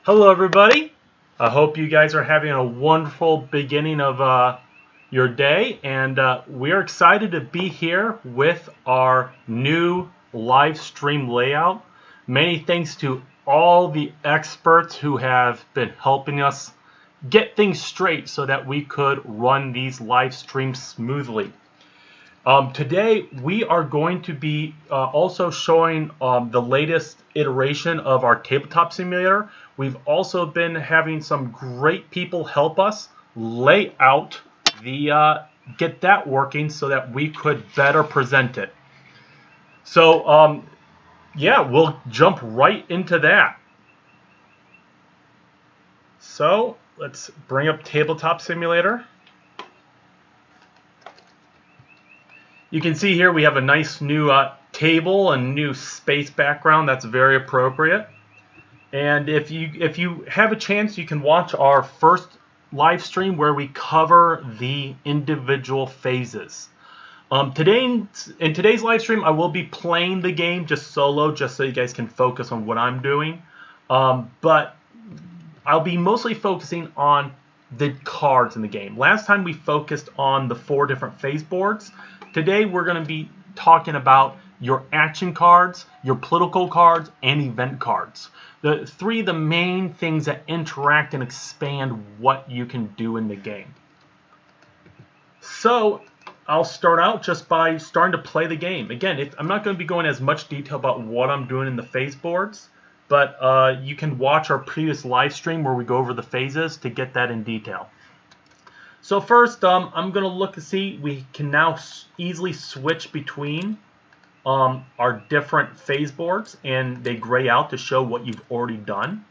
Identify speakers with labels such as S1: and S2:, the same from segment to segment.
S1: Hello everybody. I hope you guys are having a wonderful beginning of your day, and we're excited to be here with our new live stream layout. Many thanks to all the experts who have been helping us get things straight so that we could run these live streams smoothly. Today we are going to be also showing the latest iteration of our tabletop simulator. We've also been having some great people help us lay out get that working so that we could better present it. So yeah, we'll jump right into that. So let's bring up tabletop simulator. You can see here we have a nice new table and new space background that's very appropriate. And if you have a chance, you can watch our first live stream where we cover the individual phases. In today's live stream, I will be playing the game just solo, just so you guys can focus on what I'm doing. But I'll be mostly focusing on the cards in the game. Last time we focused on the 4 different phase boards. Today we're going to be talking about your action cards, your political cards, and event cards. The main things that interact and expand what you can do in the game. So I'll start out just by starting to play the game. Again, I'm not going to be going as much detail about what I'm doing in the phase boards, but you can watch our previous live stream where we go over the phases to get that in detail. So first, I'm going to look to see we can now easily switch between our different phase boards, and they gray out to show what you've already done.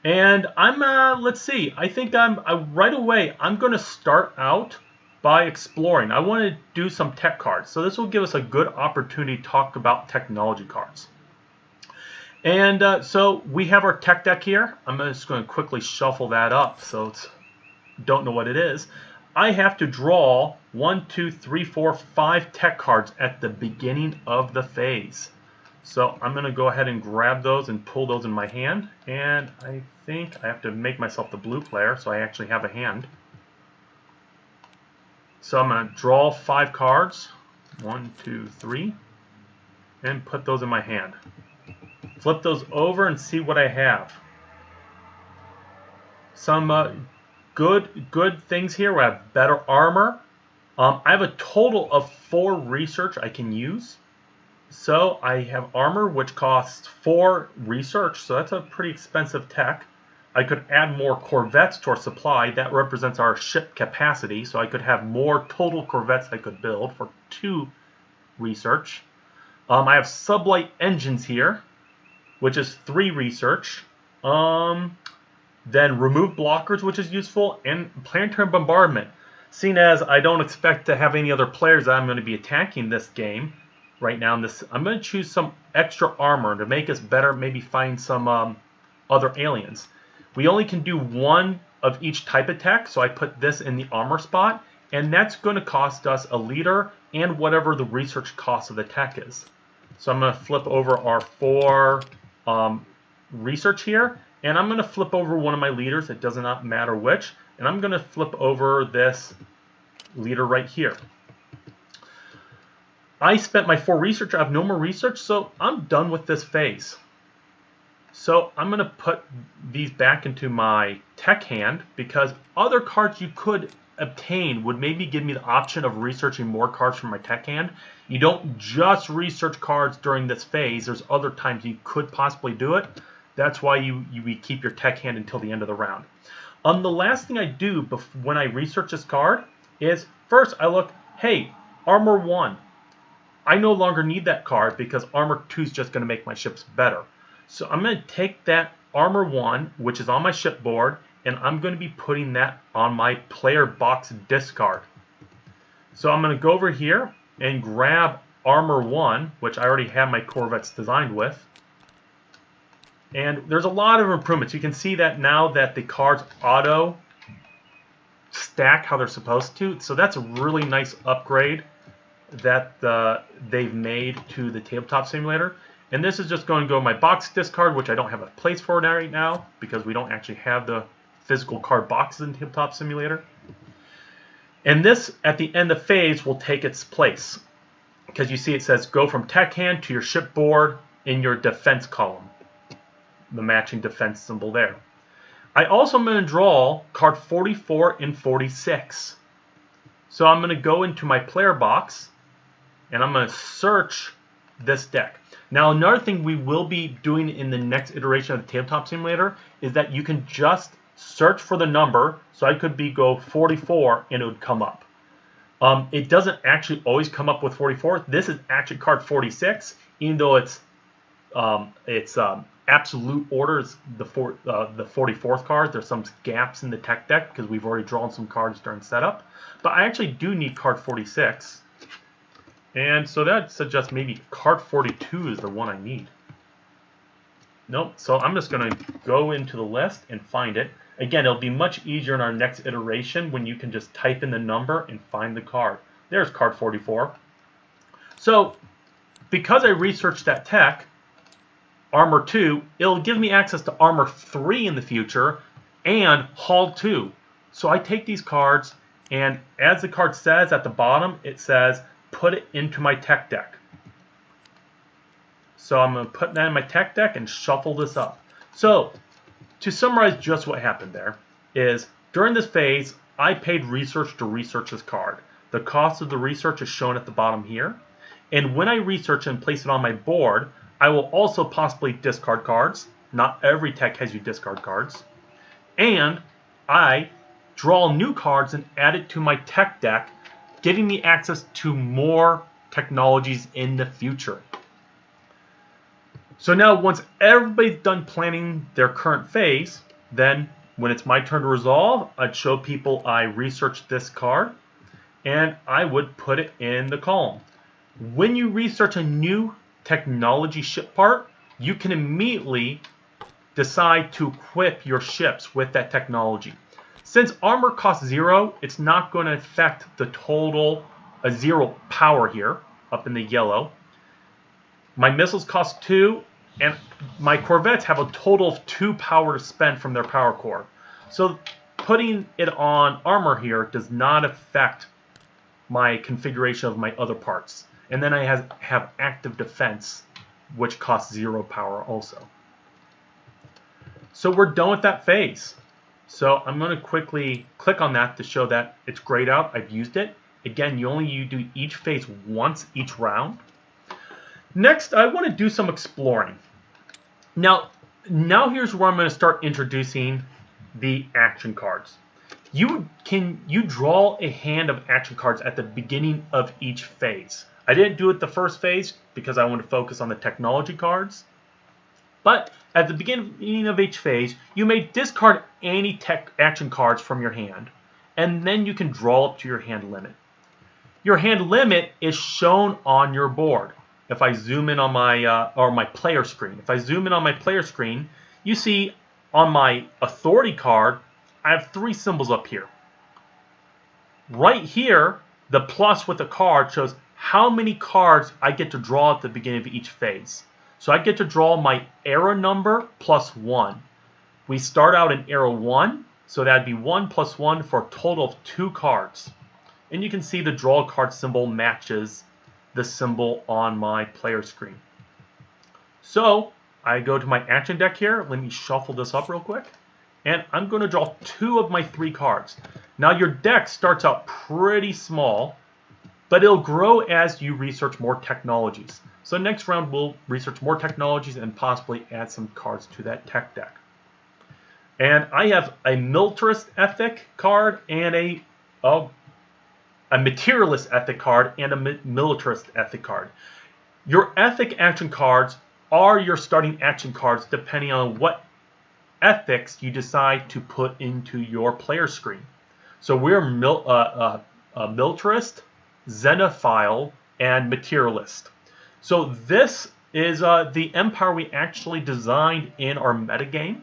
S1: And let's see, I think right away, I'm going to start out by exploring. I want to do some tech cards. So this will give us a good opportunity to talk about technology cards. And so we have our tech deck here. I'm just going to quickly shuffle that up so it's don't know what it is. I have to draw 1, 2, 3, 4, 5 tech cards at the beginning of the phase. So I'm going to go ahead and grab those and pull those in my hand. And I think I have to make myself the blue player so I actually have a hand. So I'm going to draw 5 cards. 1, 2, 3. And put those in my hand. Flip those over and see what I have. Some good things here. We have better armor. I have a total of 4 research I can use. So I have armor, which costs 4 research, so that's a pretty expensive tech. I could add more corvettes to our supply. That represents our ship capacity, so I could have more total corvettes I could build for 2 research. I have sublight engines here, which is 3 research. Then remove blockers, which is useful, and planetary bombardment. Seeing as I don't expect to have any other players that I'm going to be attacking this game right now, I'm going to choose some extra armor to make us better, maybe find some other aliens. We only can do 1 of each type of tech, so I put this in the armor spot, and that's going to cost us a leader and whatever the research cost of the tech is. So I'm going to flip over our 4 research here. And I'm going to flip over one of my leaders, it does not matter which, and I'm going to flip over this leader right here. I spent my 4 research, I have no more research, so I'm done with this phase. So I'm going to put these back into my tech hand, because other cards you could obtain would maybe give me the option of researching more cards from my tech hand. You don't just research cards during this phase, there's other times you could possibly do it. That's why you keep your tech hand until the end of the round. The last thing I do when I research this card is, first I look, hey, Armor 1. I no longer need that card because Armor 2 is just going to make my ships better. So I'm going to take that Armor 1, which is on my ship board, and I'm going to be putting that on my player box discard. So I'm going to go over here and grab Armor 1, which I already have my corvettes designed with. And there's a lot of improvements. You can see that now that the cards auto stack how they're supposed to. So that's a really nice upgrade that they've made to the tabletop simulator. And this is just going to go in my box discard, which I don't have a place for right now because we don't actually have the physical card boxes in Tabletop Simulator. And this, at the end of phase, will take its place. Because you see it says go from tech hand to your shipboard in your defense column. The matching defense symbol there. I also am going to draw card 44 and 46. So I'm going to go into my player box and I'm going to search this deck. Now another thing we will be doing in the next iteration of the Tabletop Simulator is that you can just search for the number. So I could go 44 and it would come up. It doesn't actually always come up with 44. This is actually card 46, even though it's absolute order is the 44th card. There's some gaps in the tech deck because we've already drawn some cards during setup. But I actually do need card 46. And so that suggests maybe card 42 is the one I need. Nope. So I'm just going to go into the list and find it. Again, it'll be much easier in our next iteration when you can just type in the number and find the card. There's card 44. So because I researched that tech, Armor 2, it'll give me access to Armor 3 in the future and Hull 2. So I take these cards, and as the card says at the bottom, it says put it into my tech deck. So I'm going to put that in my tech deck and shuffle this up. So to summarize just what happened there is during this phase, I paid research to research this card. The cost of the research is shown at the bottom here. And when I research and place it on my board, I will also possibly discard cards. Not every tech has you discard cards. And I draw new cards and add it to my tech deck, giving me access to more technologies in the future. So now once everybody's done planning their current phase, then when it's my turn to resolve, I'd show people I researched this card and I would put it in the column. When you research a new technology ship part, you can immediately decide to equip your ships with that technology. Since armor costs 0, it's not going to affect the total 0 power here, up in the yellow. My missiles cost 2, and my corvettes have a total of 2 power to spend from their power core. So putting it on armor here does not affect my configuration of my other parts. And then I have active defense, which costs 0 power also. So we're done with that phase. So I'm going to quickly click on that to show that it's grayed out. I've used it. Again, you do each phase once each round. Next, I want to do some exploring. Now here's where I'm going to start introducing the action cards. You draw a hand of action cards at the beginning of each phase. I didn't do it the first phase because I want to focus on the technology cards. But at the beginning of each phase, you may discard any tech action cards from your hand, and then you can draw up to your hand limit. Your hand limit is shown on your board. If I zoom in on my player screen, if I zoom in on my player screen, you see on my authority card, I have 3 symbols up here. Right here, the plus with the card shows how many cards I get to draw at the beginning of each phase. So I get to draw my era number plus 1. We start out in era 1, so that'd be 1 plus 1 for a total of 2 cards. And you can see the draw card symbol matches the symbol on my player screen. So I go to my action deck here. Let me shuffle this up real quick. And I'm going to draw 2 of my 3 cards. Now your deck starts out pretty small, but it'll grow as you research more technologies. So next round we'll research more technologies and possibly add some cards to that tech deck. And I have a militarist ethic card and a materialist ethic card and a militarist ethic card. Your ethic action cards are your starting action cards depending on what ethics you decide to put into your player screen. So we're militarist, xenophile, and materialist. So this is the empire we actually designed in our metagame.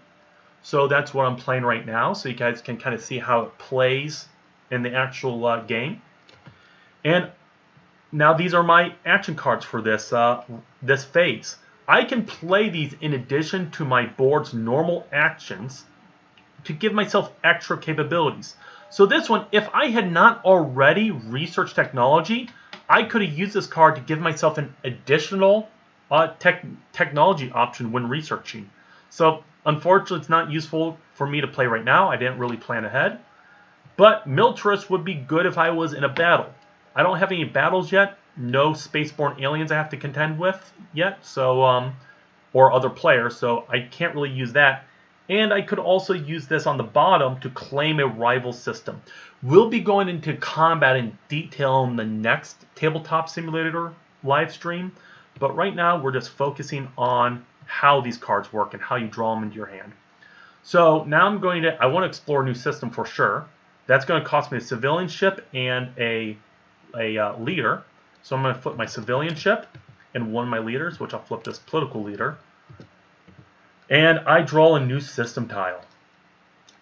S1: So that's what I'm playing right now, so you guys can kind of see how it plays in the actual game. And now these are my action cards for this this phase. I can play these in addition to my board's normal actions to give myself extra capabilities. So this one, if I had not already researched technology, I could have used this card to give myself an additional technology option when researching. So unfortunately, it's not useful for me to play right now. I didn't really plan ahead. But Militarist would be good if I was in a battle. I don't have any battles yet. No spaceborne aliens I have to contend with yet. So, or other players. So I can't really use that. And I could also use this on the bottom to claim a rival system. We'll be going into combat in detail in the next Tabletop Simulator live stream. But right now, we're just focusing on how these cards work and how you draw them into your hand. So now I want to explore a new system for sure. That's going to cost me a civilian ship and a leader. So I'm going to flip my civilian ship and one of my leaders, which I'll flip this political leader. And I draw a new system tile.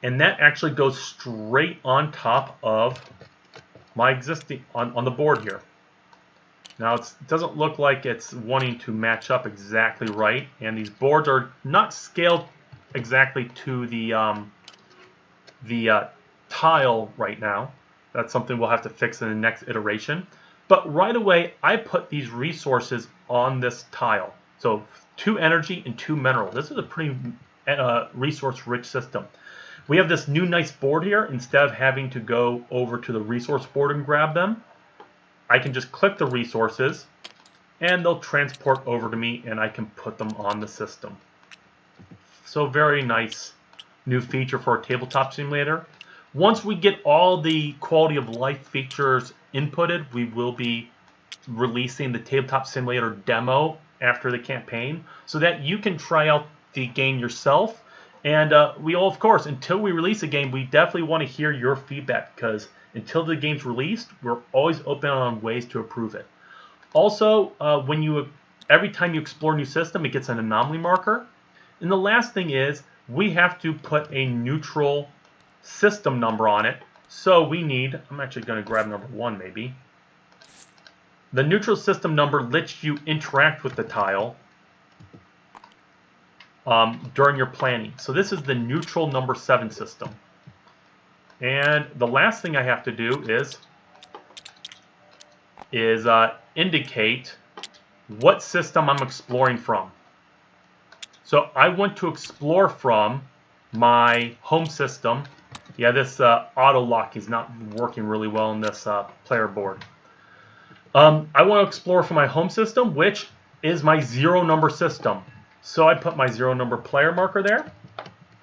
S1: And that actually goes straight on top of my existing, on the board here. Now it doesn't look like it's wanting to match up exactly right. And these boards are not scaled exactly to the tile right now. That's something we'll have to fix in the next iteration. But right away, I put these resources on this tile. So 2 energy and 2 mineral. This is a pretty resource-rich system. We have this new nice board here. Instead of having to go over to the resource board and grab them, I can just click the resources, and they'll transport over to me, and I can put them on the system. So very nice new feature for a tabletop simulator. Once we get all the quality of life features inputted, we will be releasing the tabletop simulator demo after the campaign so that you can try out the game yourself. And of course, until we release a game, we definitely want to hear your feedback, because until the game's released, we're always open on ways to improve it. Also, every time you explore a new system, it gets an anomaly marker. And the last thing is, we have to put a neutral system number on it. So we need, I'm actually going to grab number 1 maybe. The neutral system number lets you interact with the tile during your planning. So this is the neutral number 7 system. And the last thing I have to do is indicate what system I'm exploring from. So I want to explore from my home system. Yeah, this auto lock is not working really well on this player board. I want to explore from my home system, which is my 0 number system. So I put my 0 number player marker there.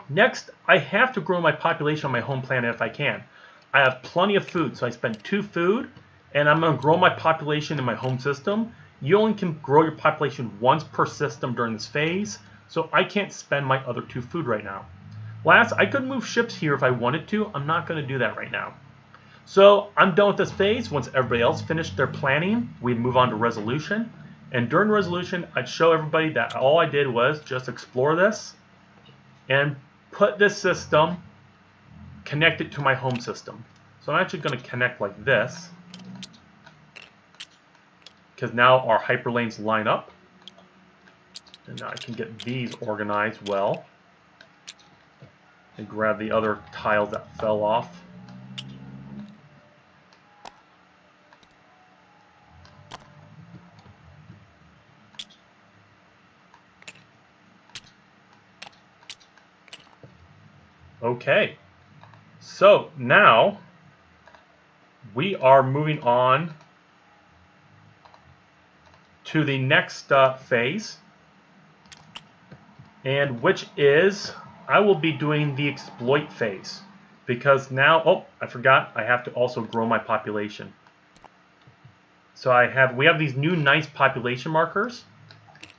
S1: Next, I have to grow my population on my home planet if I can. I have plenty of food, so I spend 2 food, and I'm going to grow my population in my home system. You only can grow your population once per system during this phase, so I can't spend my other 2 food right now. Last, I could move ships here if I wanted to. I'm not going to do that right now. So I'm done with this phase. Once everybody else finished their planning, we'd move on to resolution. And during resolution, I'd show everybody that all I did was just explore this and put this system, connect it to my home system. So I'm actually going to connect like this, because now our hyperlanes line up. And now I can get these organized well. And grab the other tiles that fell off. Okay, so now we are moving on to the next phase, and which is, I will be doing the exploit phase, because now, oh, I forgot, I have to also grow my population. So we have these new nice population markers,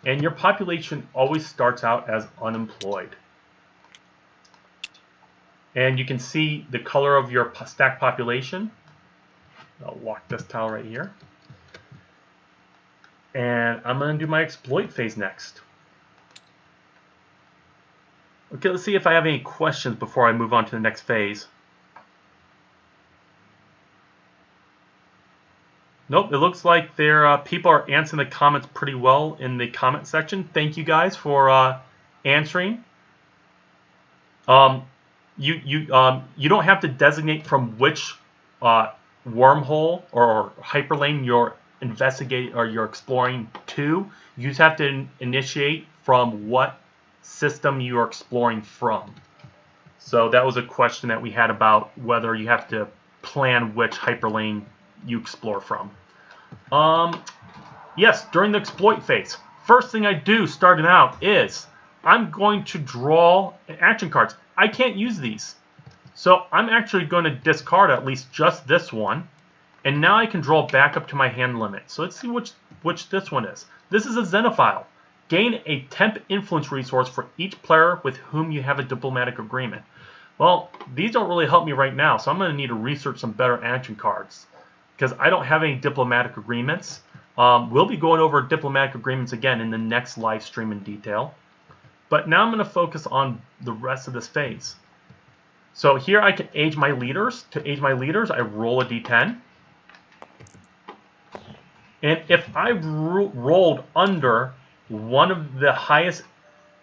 S1: and your population always starts out as unemployed. And you can see the color of your stack population. I'll lock this tile right here. And I'm going to do my exploit phase next. Okay, let's see if I have any questions before I move on to the next phase. Nope, it looks like people are answering the comments pretty well in the comment section. Thank you guys for answering. You don't have to designate from which wormhole or hyperlane you're investigating or you're exploring to. You just have to initiate from what system you are exploring from. So that was a question that we had about whether you have to plan which hyperlane you explore from. Yes, during the exploit phase, first thing I do starting out is I'm going to draw action cards. I can't use these. So I'm actually going to discard at least just this one. And now I can draw back up to my hand limit. So let's see which this one is. This is a Xenophile. Gain a temp influence resource for each player with whom you have a diplomatic agreement. Well, these don't really help me right now, so I'm going to need to research some better action cards because I don't have any diplomatic agreements. We'll be going over diplomatic agreements again in the next live stream in detail. But now I'm going to focus on the rest of this phase. So here I can age my leaders. To age my leaders, I roll a d10. And if I rolled under one of the highest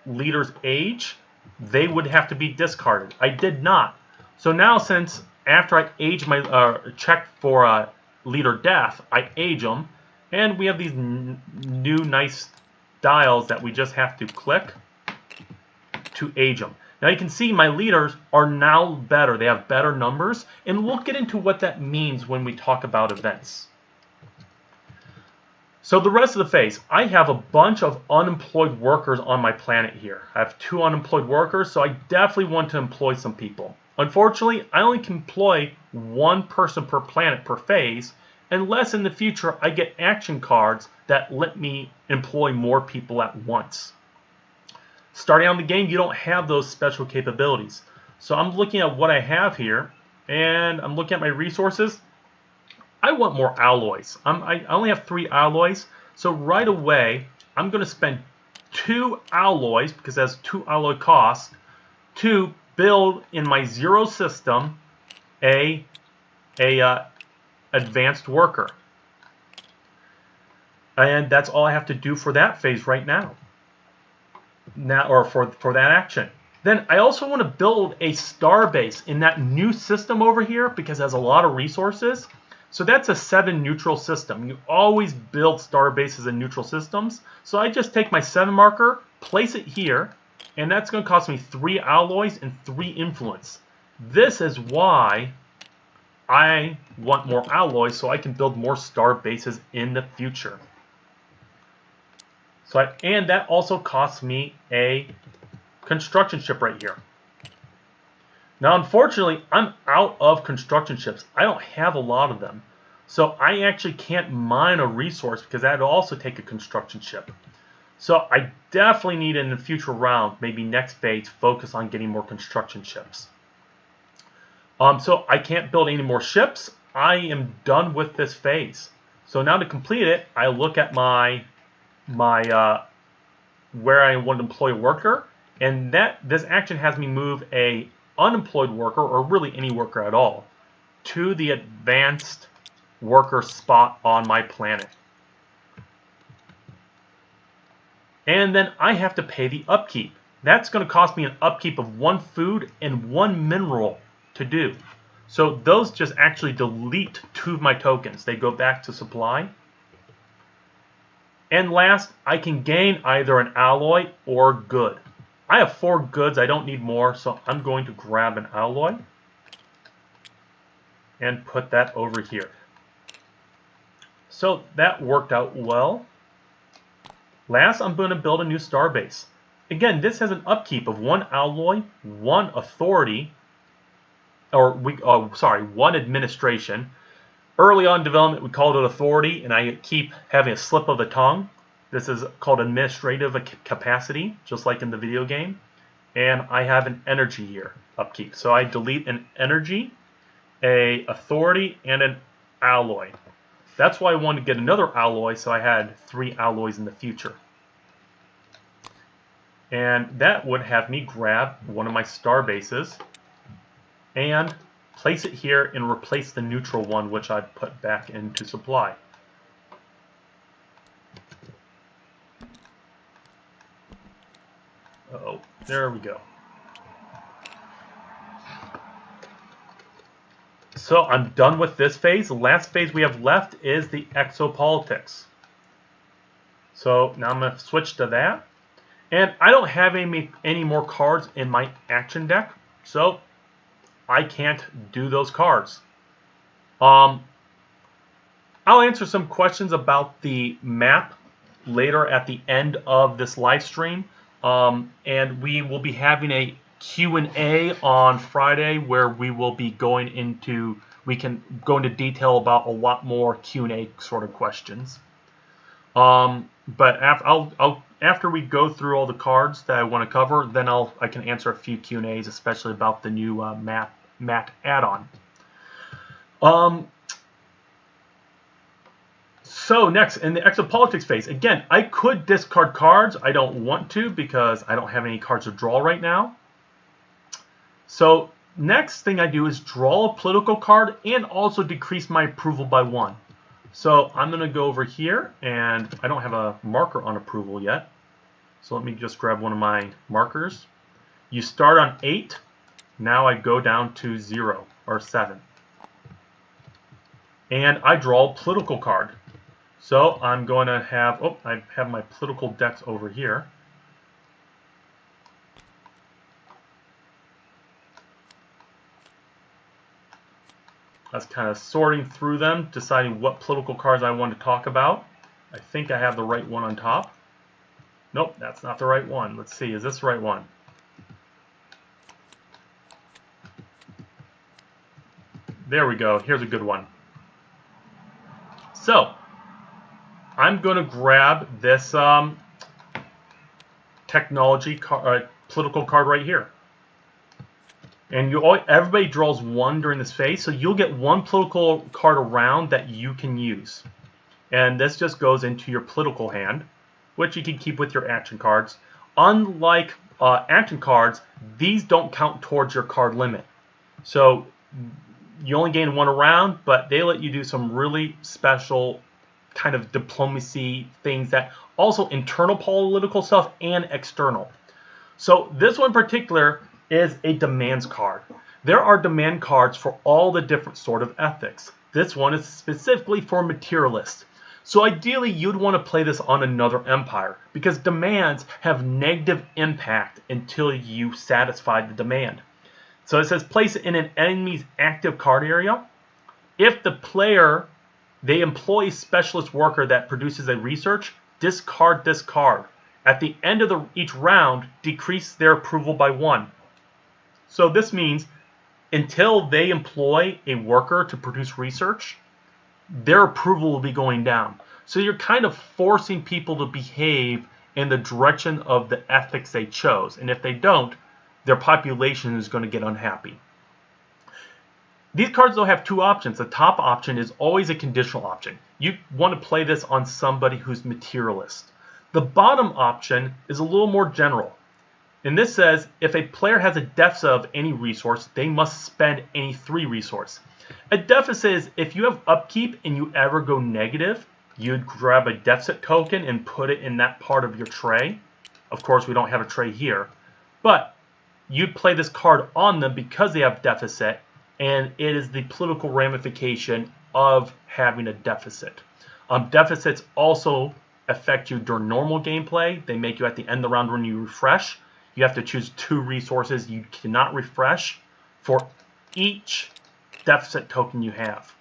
S1: leaders' age, they would have to be discarded. I did not. So now, since after I age my check for leader death, I age them, and we have these new nice dials that we just have to click to age them. Now you can see my leaders are now better. They have better numbers, and we'll get into what that means when we talk about events. So the rest of the phase, I have a bunch of unemployed workers on my planet here. I have 2 unemployed workers, so I definitely want to employ some people. Unfortunately, I only can employ 1 person per planet per phase, unless in the future I get action cards that let me employ more people at once. Starting out in the game, you don't have those special capabilities. So I'm looking at what I have here, and I'm looking at my resources. I want more alloys. I only have 3 alloys, so right away I'm going to spend 2 alloys, because that's 2 alloy costs, to build in my 0 system a advanced worker. And that's all I have to do for that phase right now. Or for that action. Then I also want to build a star base in that new system over here because it has a lot of resources. So that's a 7 neutral system. You always build star bases in neutral systems. So I just take my 7 marker, place it here, and that's going to cost me 3 alloys and 3 influence. This is why I want more alloys, so I can build more star bases in the future. And that also costs me a construction ship right here. Now, unfortunately, I'm out of construction ships. I don't have a lot of them. So I actually can't mine a resource because that would also take a construction ship. So I definitely need in the future round, maybe next phase, focus on getting more construction ships. So I can't build any more ships. I am done with this phase. So now to complete it, I look at my where I want to employ a worker, and this action has me move a unemployed worker, or really any worker at all, to the advanced worker spot on my planet. And then I have to pay the upkeep. That's going to cost me an upkeep of 1 food and 1 mineral to do. So those just actually delete 2 of my tokens. They go back to supply. And last, I can gain either an alloy or good. I have 4 goods, I don't need more, so I'm going to grab an alloy and put that over here. So that worked out well. Last, I'm going to build a new star base. Again, this has an upkeep of 1 alloy, 1 authority, or 1 administration. Early on in development, we called it authority, and I keep having a slip of the tongue. This is called administrative capacity, just like in the video game. And I have an energy here, upkeep. So I delete an energy, a authority, and an alloy. That's why I wanted to get another alloy, so I had 3 alloys in the future. And that would have me grab one of my star bases and place it here and replace the neutral one, which I put back into supply. Uh-oh, there we go. So I'm done with this phase. The last phase we have left is the Exo Politics. So now I'm going to switch to that. And I don't have any more cards in my action deck, so I can't do those cards. I'll answer some questions about the map later at the end of this live stream. And we will be having a Q&A on Friday where we will be going into, we can go into detail about a lot more Q&A sort of questions. But after we go through all the cards that I want to cover, then I can answer a few Q&As, especially about the new map add-on. So next, in the Exo Politics phase, again, I could discard cards. I don't want to because I don't have any cards to draw right now. So next thing I do is draw a political card and also decrease my approval by 1. So I'm going to go over here, and I don't have a marker on approval yet. So let me just grab one of my markers. You start on 8. Now I go down to 0 or 7. And I draw a political card. So I'm going to have, I have my political decks over here. I was kind of sorting through them, deciding what political cards I want to talk about. I think I have the right one on top. Nope, that's not the right one. Let's see, is this the right one? There we go. Here's a good one. So, I'm going to grab this political card right here. And everybody draws 1 during this phase, so you'll get 1 political card around that you can use. And this just goes into your political hand, which you can keep with your action cards. Unlike action cards, these don't count towards your card limit. So you only gain 1 around, but they let you do some really special kind of diplomacy things, that also internal political stuff and external. So this one in particular is a demands card. There are demand cards for all the different sort of ethics. This one is specifically for materialists. So ideally you'd want to play this on another empire, because demands have negative impact until you satisfy the demand. So it says place it in an enemy's active card area. If the player, they employ a specialist worker that produces a research, discard this card. At the end of each round, decrease their approval by 1. So this means until they employ a worker to produce research, their approval will be going down. So you're kind of forcing people to behave in the direction of the ethics they chose. And if they don't, their population is going to get unhappy. These cards though have 2 options. The top option is always a conditional option. You want to play this on somebody who's materialist. The bottom option is a little more general. And this says, if a player has a deficit of any resource, they must spend any 3 resource. A deficit is if you have upkeep and you ever go negative, you'd grab a deficit token and put it in that part of your tray. Of course, we don't have a tray here. But you'd play this card on them because they have deficit, and it is the political ramification of having a deficit. Deficits also affect you during normal gameplay. They make you at the end of the round when you refresh. You have to choose 2 resources. You cannot refresh for each deficit token you have.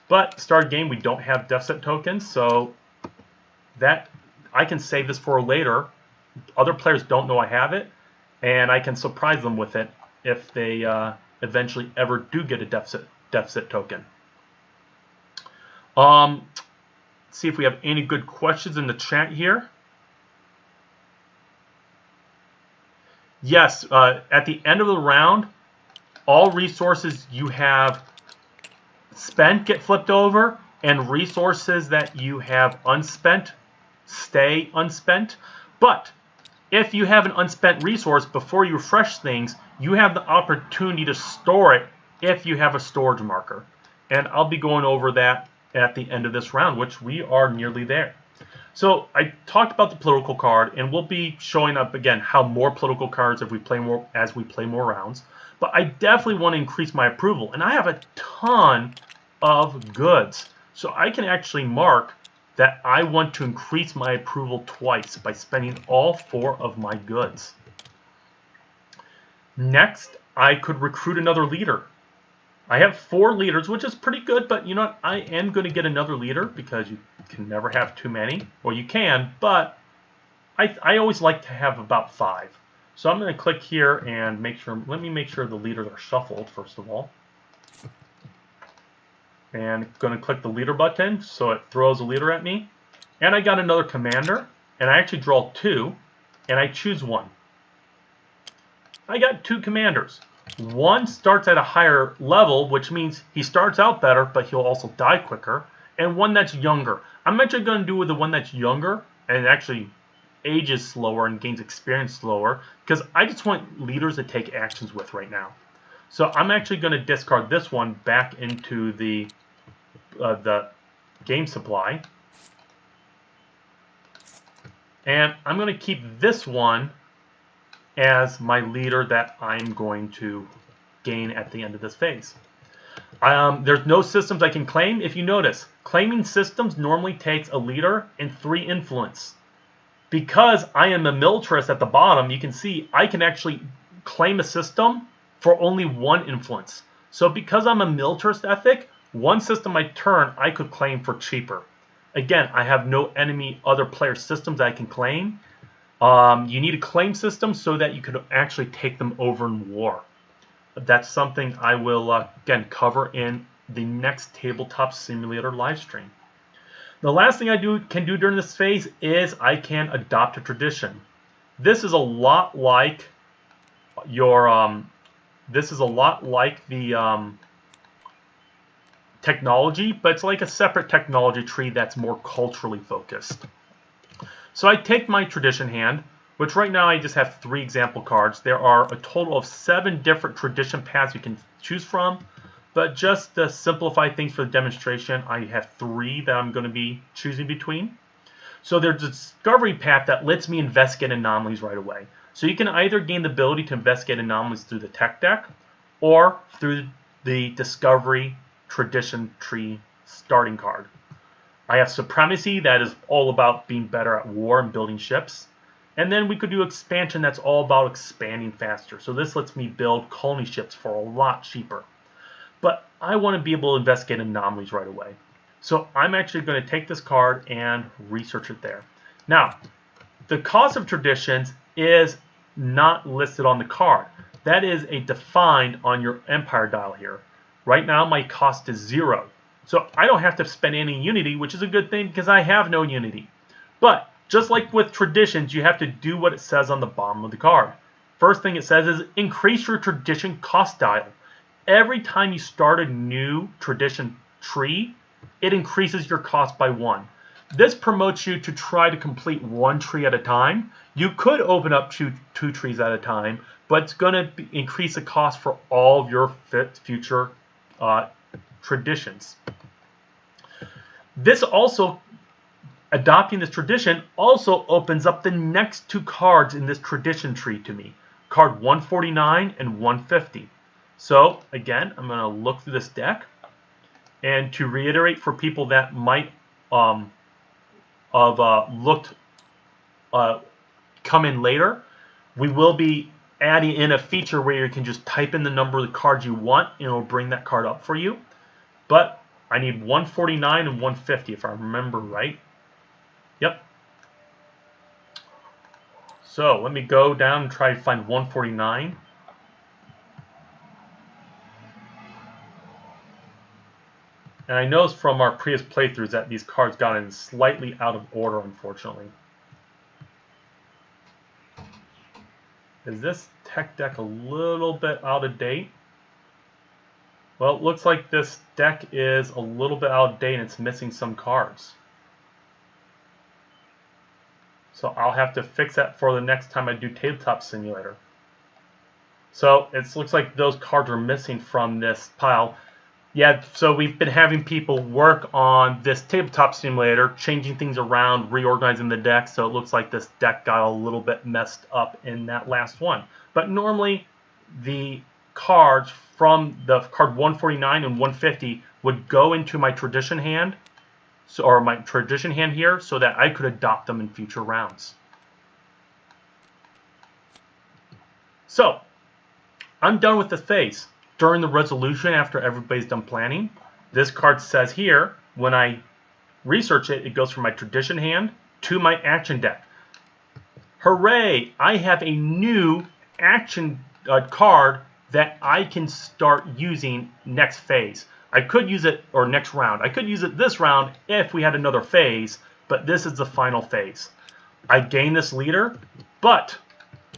S1: But start game, we don't have deficit tokens, so that I can save this for later. Other players don't know I have it, and I can surprise them with it if they eventually ever do get a deficit token. See if we have any good questions in the chat here. Yes, at the end of the round, all resources you have spent get flipped over, and resources that you have unspent stay unspent. But if you have an unspent resource before you refresh things, you have the opportunity to store it if you have a storage marker. And I'll be going over that at the end of this round, which we are nearly there. So I talked about the political card, and we'll be showing up again how more political cards if we play more as we play more rounds. But I definitely want to increase my approval, and I have a ton of goods. So I can actually mark that I want to increase my approval twice by spending all 4 of my goods. Next, I could recruit another leader. I have 4 leaders, which is pretty good, but you know what? I am going to get another leader because you can never have too many. Well, you can, but I always like to have about 5. So I'm going to click here and make sure, let me make sure the leaders are shuffled, first of all. And going to click the leader button, so it throws a leader at me. And I got another commander, and I actually draw 2, and I choose 1. I got 2 commanders. One starts at a higher level, which means he starts out better, but he'll also die quicker. And one that's younger. I'm actually going to do with the one that's younger and actually ages slower and gains experience slower, because I just want leaders to take actions with right now. So I'm actually going to discard this one back into the game supply. And I'm going to keep this one as my leader that I'm going to gain at the end of this phase. There's no systems I can claim. If you notice, claiming systems normally takes a leader and 3 influence. Because I am a militarist at the bottom, you can see I can actually claim a system for only 1 influence. So because I'm a militarist ethic, 1 system I turn I could claim for cheaper. Again, I have no enemy other player systems I can claim. You need a claim system so that you could actually take them over in war. That's something I will, again, cover in the next Tabletop Simulator live stream. The last thing I can do during this phase is I can adopt a tradition. This is a lot like your, the technology, but it's like a separate technology tree that's more culturally focused. So I take my tradition hand, which right now I just have 3 example cards. There are a total of 7 different tradition paths you can choose from, but just to simplify things for the demonstration, I have 3 that I'm going to be choosing between. So there's a discovery path that lets me investigate anomalies right away. So you can either gain the ability to investigate anomalies through the tech deck or through the discovery tradition tree starting card. I have Supremacy, that is all about being better at war and building ships. And then we could do Expansion, that's all about expanding faster. So this lets me build colony ships for a lot cheaper. But I want to be able to investigate anomalies right away. So I'm actually going to take this card and research it there. Now, the cost of traditions is not listed on the card. That is defined on your Empire dial here. Right now my cost is 0. So I don't have to spend any unity, which is a good thing because I have no unity. But just like with traditions, you have to do what it says on the bottom of the card. First thing it says is increase your tradition cost dial. Every time you start a new tradition tree, it increases your cost by 1. This promotes you to try to complete 1 tree at a time. You could open up two trees at a time, but it's going to increase the cost for all of your future traditions. This also, adopting this tradition, also opens up the next 2 cards in this tradition tree to me. Card 149 and 150. So, again, I'm going to look through this deck. And to reiterate for people that might come in later, we will be adding in a feature where you can just type in the number of the cards you want and it'll bring that card up for you. But I need 149 and 150 if I remember right. Yep. So let me go down and try to find 149. And I noticed from our previous playthroughs that these cards got in slightly out of order, unfortunately. Is this tech deck a little bit out of date? Well, it looks like this deck is a little bit out of date and it's missing some cards. So I'll have to fix that for the next time I do Tabletop Simulator. So it looks like those cards are missing from this pile. Yeah, so we've been having people work on this tabletop simulator, changing things around, reorganizing the deck, so it looks like this deck got a little bit messed up in that last one. But normally, the cards from the card 149 and 150 would go into my tradition hand, or my tradition hand here, so that I could adopt them in future rounds. So, I'm done with the phase. During the resolution, after everybody's done planning, this card says here, when I research it, it goes from my tradition hand to my action deck. Hooray! I have a new action card that I can start using next phase. I could use it, or next round. I could use it this round if we had another phase, but this is the final phase. I gain this leader, but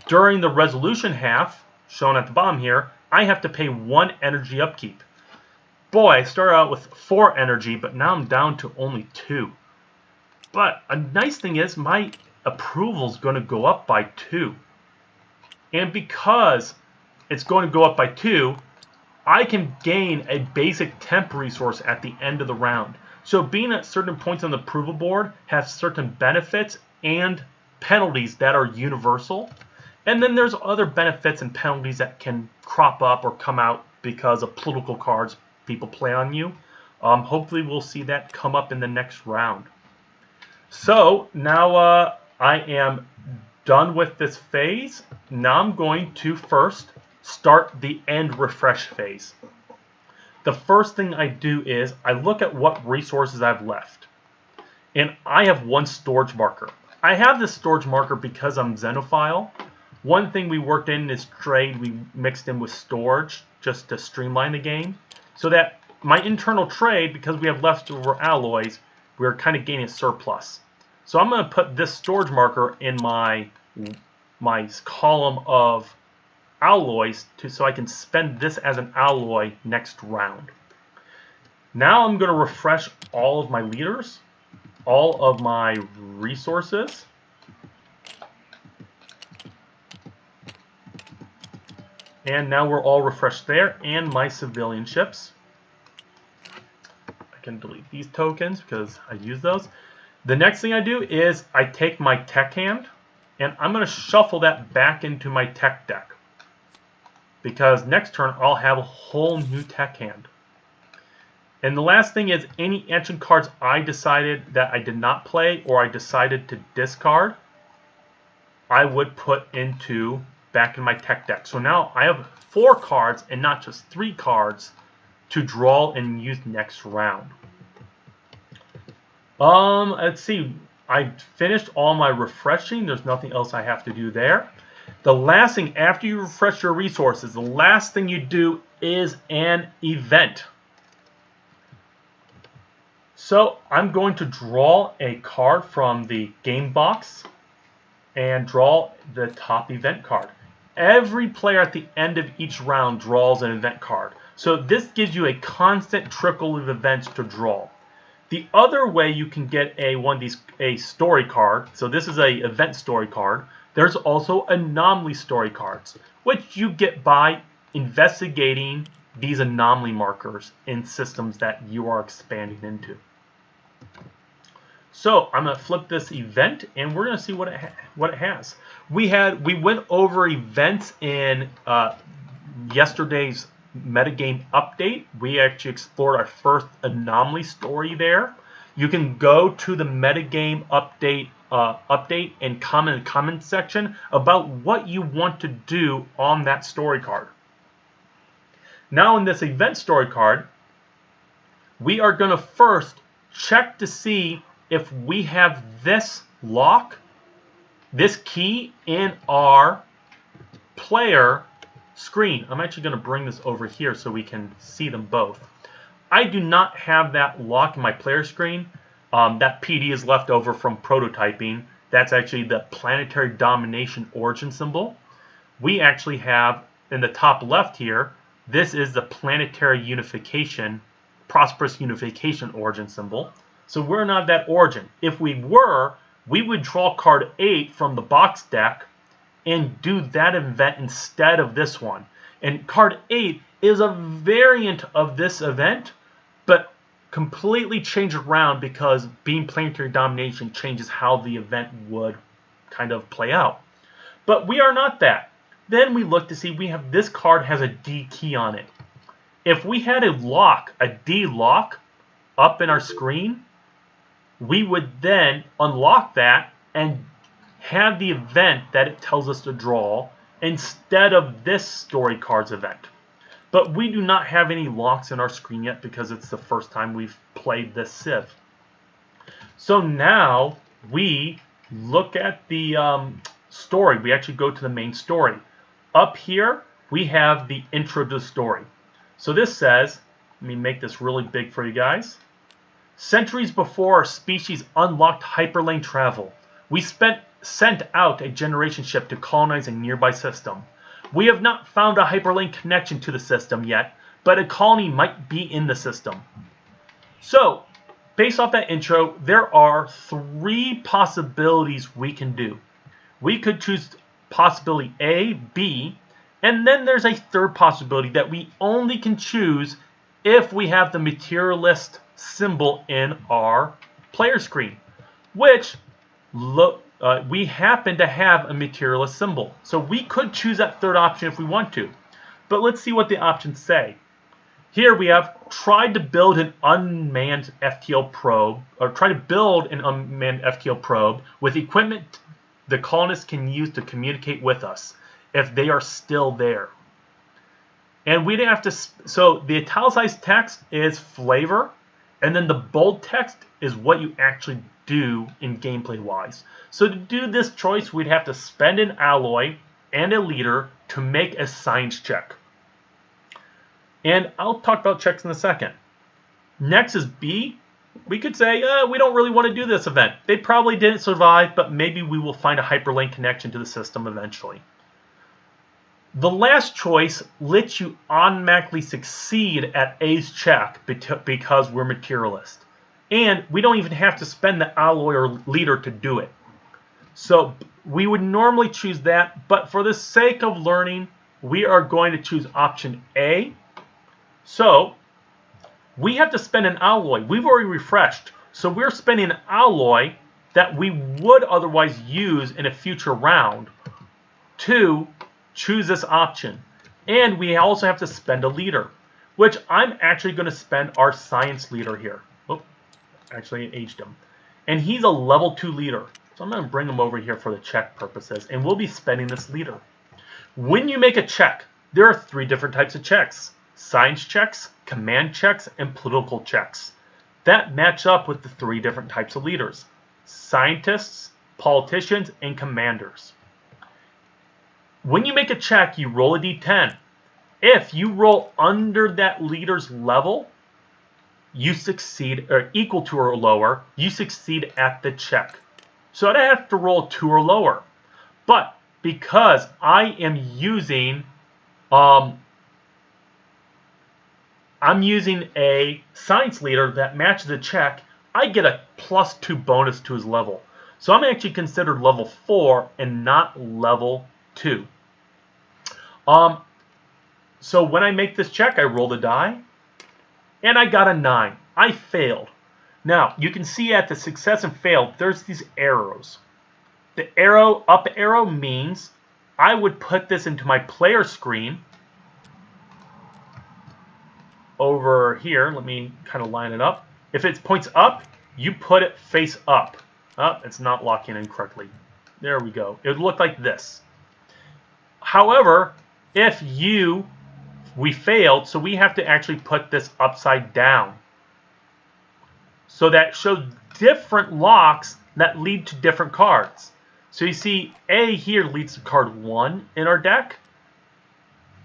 S1: during the resolution half, shown at the bottom here, I have to pay 1 energy upkeep. Boy, I started out with 4 energy, but now I'm down to only 2. But a nice thing is my approval is going to go up by 2. And because it's going to go up by 2, I can gain a basic temp resource at the end of the round. So being at certain points on the approval board has certain benefits and penalties that are universal. And then there's other benefits and penalties that can crop up or come out because of political cards people play on you. Hopefully we'll see that come up in the next round. So now I am done with this phase. Now I'm going to first start the end refresh phase. The first thing I do is I look at what resources I've left. And I have 1 storage marker. I have this storage marker because I'm Xenophile. One thing we worked in is trade we mixed in with storage just to streamline the game. So that my internal trade, because we have leftover alloys, we're kind of gaining a surplus. So I'm going to put this storage marker in my column of alloys so I can spend this as an alloy next round. Now I'm going to refresh all of my leaders, all of my resources. And now we're all refreshed there, and my civilian ships. I can delete these tokens because I use those. The next thing I do is I take my tech hand, and I'm going to shuffle that back into my tech deck. Because next turn I'll have a whole new tech hand. And the last thing is any ancient cards I decided that I did not play or I decided to discard, I would put into back in my tech deck. So now I have 4 cards and not just 3 cards to draw and use next round. Let's see. I finished all my refreshing. There's nothing else I have to do there. The last thing after you refresh your resources, the last thing you do is an event. So I'm going to draw a card from the game box and draw the top event card. Every player at the end of each round draws an event card. So this gives you a constant trickle of events to draw. The other way you can get a story card, so this is a event story card. There's also anomaly story cards, which you get by investigating these anomaly markers in systems that you are expanding into. So I'm going to flip this event, and we're going to see what it has. We went over events in yesterday's metagame update. We actually explored our first anomaly story there. You can go to the metagame update and comment in the comment section about what you want to do on that story card. Now in this event story card, we are going to first check to see if we have this lock, this key in our player screen. I'm actually going to bring this over here so we can see them both. I do not have that lock in my player screen. That PD is left over from prototyping. That's actually the planetary domination origin symbol. We actually have in the top left here, this is the planetary unification, prosperous unification origin symbol. So we're not that origin. If we were, we would draw card 8 from the box deck and do that event instead of this one. And card 8 is a variant of this event, but completely changed around because being planetary domination changes how the event would kind of play out. But we are not that. Then we look to see this card has a D key on it. If we had a D lock up in our screen, we would then unlock that and have the event that it tells us to draw instead of this story cards event. But we do not have any locks in our screen yet because it's the first time we've played this Civ. So now we look at the story. We actually go to the main story. Up here, we have the intro to the story. So this says, let me make this really big for you guys. Centuries before our species unlocked hyperlane travel, we sent out a generation ship to colonize a nearby system. We have not found a hyperlane connection to the system yet, but a colony might be in the system. So, based off that intro, there are 3 possibilities we can do. We could choose possibility A, B, and then there's a third possibility that we only can choose if we have the materialist symbol in our player screen, which we happen to have a materialist symbol. So we could choose that third option if we want to. But let's see what the options say. Here we have tried to build an unmanned FTL probe, or try to build an unmanned FTL probe with equipment the colonists can use to communicate with us if they are still there. And we didn't have to, so the italicized text is flavor, and then the bold text is what you actually do in gameplay wise. So to do this choice, we'd have to spend an alloy and a leader to make a science check. And I'll talk about checks in a second. Next is B. We could say, we don't really want to do this event. They probably didn't survive, but maybe we will find a hyperlink connection to the system eventually. The last choice lets you automatically succeed at A's check because we're materialist. And we don't even have to spend the alloy or leader to do it. So we would normally choose that, but for the sake of learning, we are going to choose option A. So we have to spend an alloy. We've already refreshed. So we're spending an alloy that we would otherwise use in a future round to choose this option. And we also have to spend a leader, which I'm actually going to spend our science leader here. Oh, actually I aged him. And he's a level 2 leader. So I'm going to bring him over here for the check purposes, and we'll be spending this leader. When you make a check, there are 3 different types of checks. Science checks, command checks, and political checks. That match up with the 3 different types of leaders. Scientists, politicians, and commanders. When you make a check, you roll a d10. If you roll under that leader's level, you succeed, or equal to or lower, you succeed at the check. So I have to roll 2 or lower. But because I am using a science leader that matches the check, I get a +2 bonus to his level. So I'm actually considered level 4 and not level 2. So when I make this check, I roll the die, and I got a 9. I failed. Now, you can see at the success and fail, there's these arrows. The up arrow means I would put this into my player screen over here. Let me kind of line it up. If it points up, you put it face up. Oh, it's not locking in correctly. There we go. It would look like this. However, if we failed, so we have to actually put this upside down. So that shows different locks that lead to different cards. So you see A here leads to card 1 in our deck.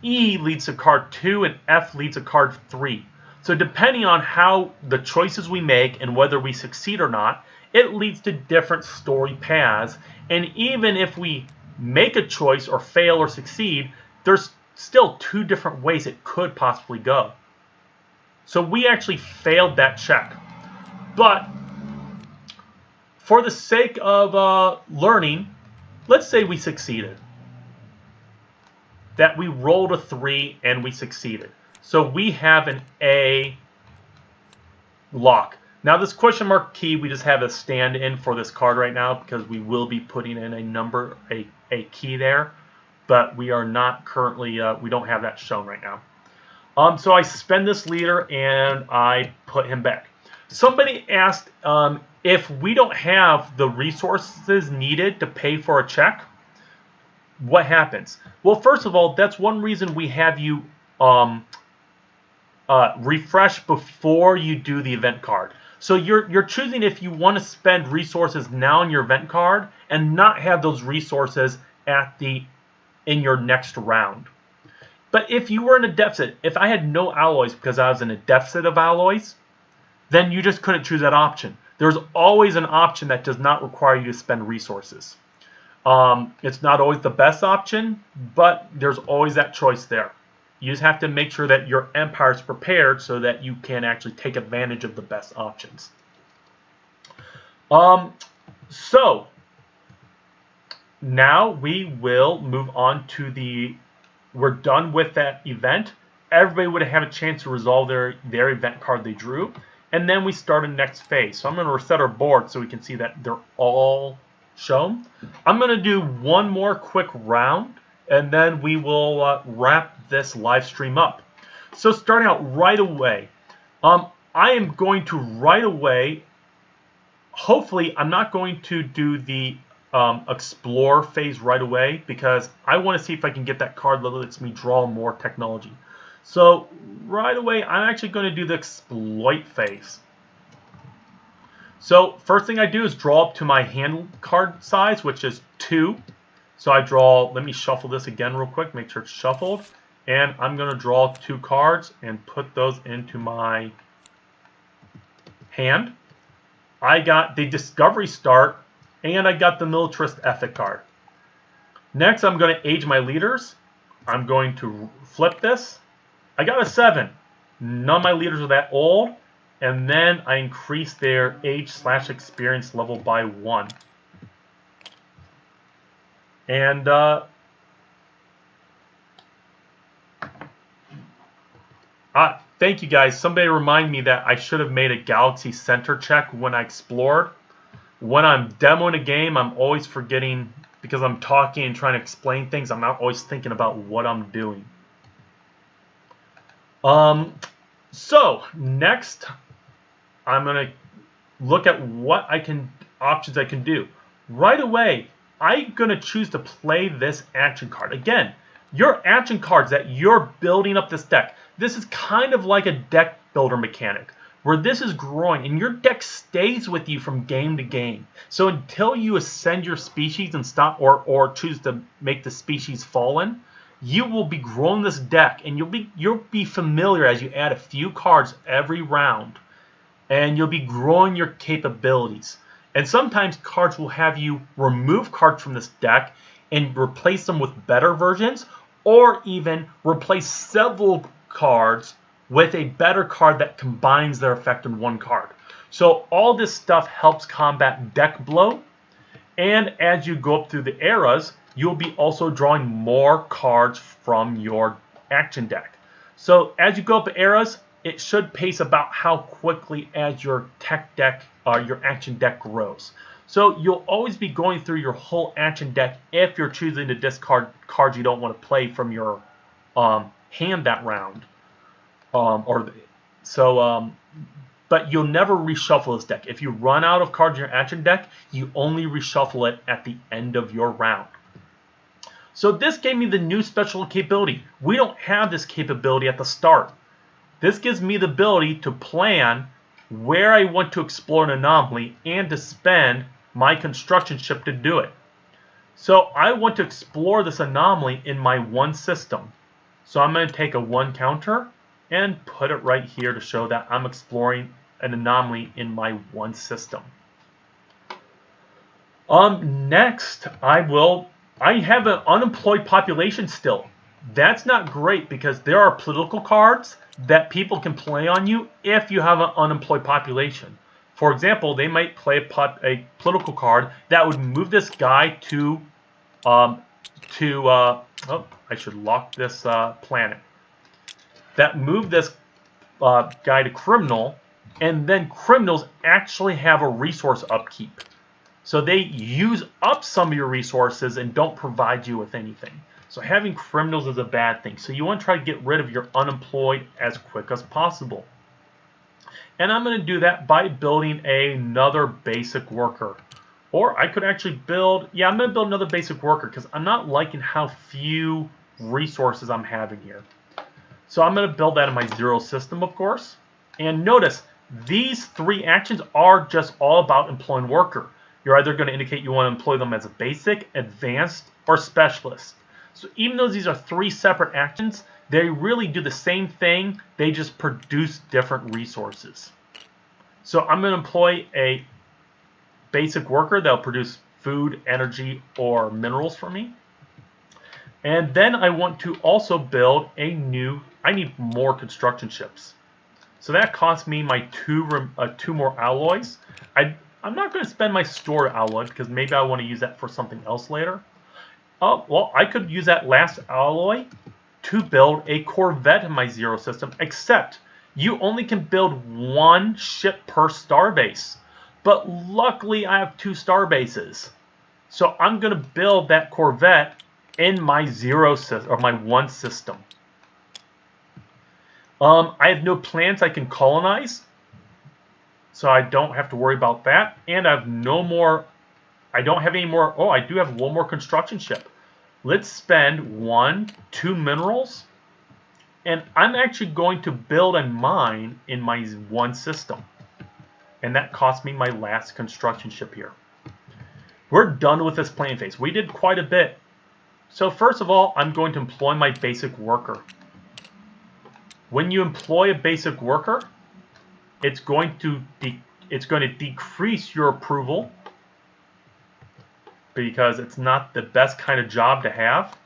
S1: E leads to card 2, and F leads to card 3. So depending on how the choices we make and whether we succeed or not, it leads to different story paths. And even if we make a choice or fail or succeed, there's still 2 different ways it could possibly go. So we actually failed that check. But for the sake of learning, let's say we succeeded. that we rolled a 3 and we succeeded. So we have an A lock. Now this question mark key, we just have a stand-in for this card right now because we will be putting in a number, a key there, but we are not currently, we don't have that shown right now. So I suspend this leader and I put him back. Somebody asked if we don't have the resources needed to pay for a check, what happens? Well, first of all, that's one reason we have you refresh before you do the event card. So you're choosing if you want to spend resources now in your event card and not have those resources in your next round. But if you were in a deficit, if I had no alloys because I was in a deficit of alloys, then you just couldn't choose that option. There's always an option that does not require you to spend resources. It's not always the best option, but there's always that choice there. You just have to make sure that your empire is prepared so that you can actually take advantage of the best options. So now we will move on to we're done with that event. Everybody would have a chance to resolve their event card they drew. And then we start a next phase. So I'm going to reset our board so we can see that they're all shown. I'm going to do one more quick round, and then we will wrap this live stream up. So starting out right away, I am going to right away, hopefully I'm not going to do the explore phase right away because I want to see if I can get that card that lets me draw more technology. So right away, I'm actually going to do the exploit phase. So first thing I do is draw up to my hand card size, which is 2. So I draw, let me shuffle this again real quick, make sure it's shuffled. And I'm going to draw 2 cards and put those into my hand. I got the Discovery Start and I got the Militarist Ethic card. Next, I'm going to age my leaders. I'm going to flip this. I got a 7. None of my leaders are that old. And then I increase their age/experience level by 1. And thank you guys. Somebody remind me that I should have made a Galaxy Center check when I explored. When I'm demoing a game, I'm always forgetting because I'm talking and trying to explain things. I'm not always thinking about what I'm doing. So next, I'm going to look at what options I can do. Right away, I'm going to choose to play this action card. Again, your action cards that you're building up this deck. This is kind of like a deck builder mechanic where this is growing and your deck stays with you from game to game. So until you ascend your species and stop or choose to make the species fallen, you will be growing this deck and you'll be familiar as you add a few cards every round. And you'll be growing your capabilities. And sometimes cards will have you remove cards from this deck and replace them with better versions, or even replace several cards with a better card that combines their effect in one card. So all this stuff helps combat deck blow. And as you go up through the eras, you'll be also drawing more cards from your action deck. So as you go up eras, it should pace about how quickly as your tech deck, your action deck grows. So you'll always be going through your whole action deck if you're choosing to discard cards you don't want to play from your hand that round. But you'll never reshuffle this deck. If you run out of cards in your action deck, you only reshuffle it at the end of your round. So this gave me the new special capability. We don't have this capability at the start. This gives me the ability to plan where I want to explore an anomaly and to spend my construction ship to do it. So I want to explore this anomaly in my 1 system. So I'm going to take a 1 counter and put it right here to show that I'm exploring an anomaly in my 1 system. Next, I have an unemployed population still. That's not great because there are political cards that people can play on you if you have an unemployed population. For example, they might play a political card that would move this guy to Oh, I should lock this planet. That moved this guy to criminal, and then criminals actually have a resource upkeep. So they use up some of your resources and don't provide you with anything. So having criminals is a bad thing. So you want to try to get rid of your unemployed as quick as possible. And I'm going to do that by building another basic worker. Or I could actually build, I'm going to build another basic worker because I'm not liking how few resources I'm having here. So I'm going to build that in my zero system, of course. And notice, these three actions are just all about employing worker. You're either going to indicate you want to employ them as a basic, advanced, or specialist. So even though these are three separate actions, they really do the same thing. They just produce different resources. So I'm going to employ a basic worker that'll produce food, energy, or minerals for me. And then I want to also build a new, I need more construction ships. So that costs me my two more alloys. I'm not going to spend my stored alloy because maybe I want to use that for something else later. Oh, well, I could use that last alloy to build a Corvette in my zero system, except you only can build one ship per starbase. But luckily, I have 2 starbases. So I'm going to build that Corvette in my zero system, or my 1 system. I have no planets I can colonize, so I don't have to worry about that. And I have no more, I don't have any more, oh, I do have one more construction ship. Let's spend 2 minerals, and I'm actually going to build a mine in my 1 system. And that cost me my last construction ship here. We're done with this planning phase. We did quite a bit. So first of all, I'm going to employ my basic worker. When you employ a basic worker, it's going to decrease your approval because it's not the best kind of job to have.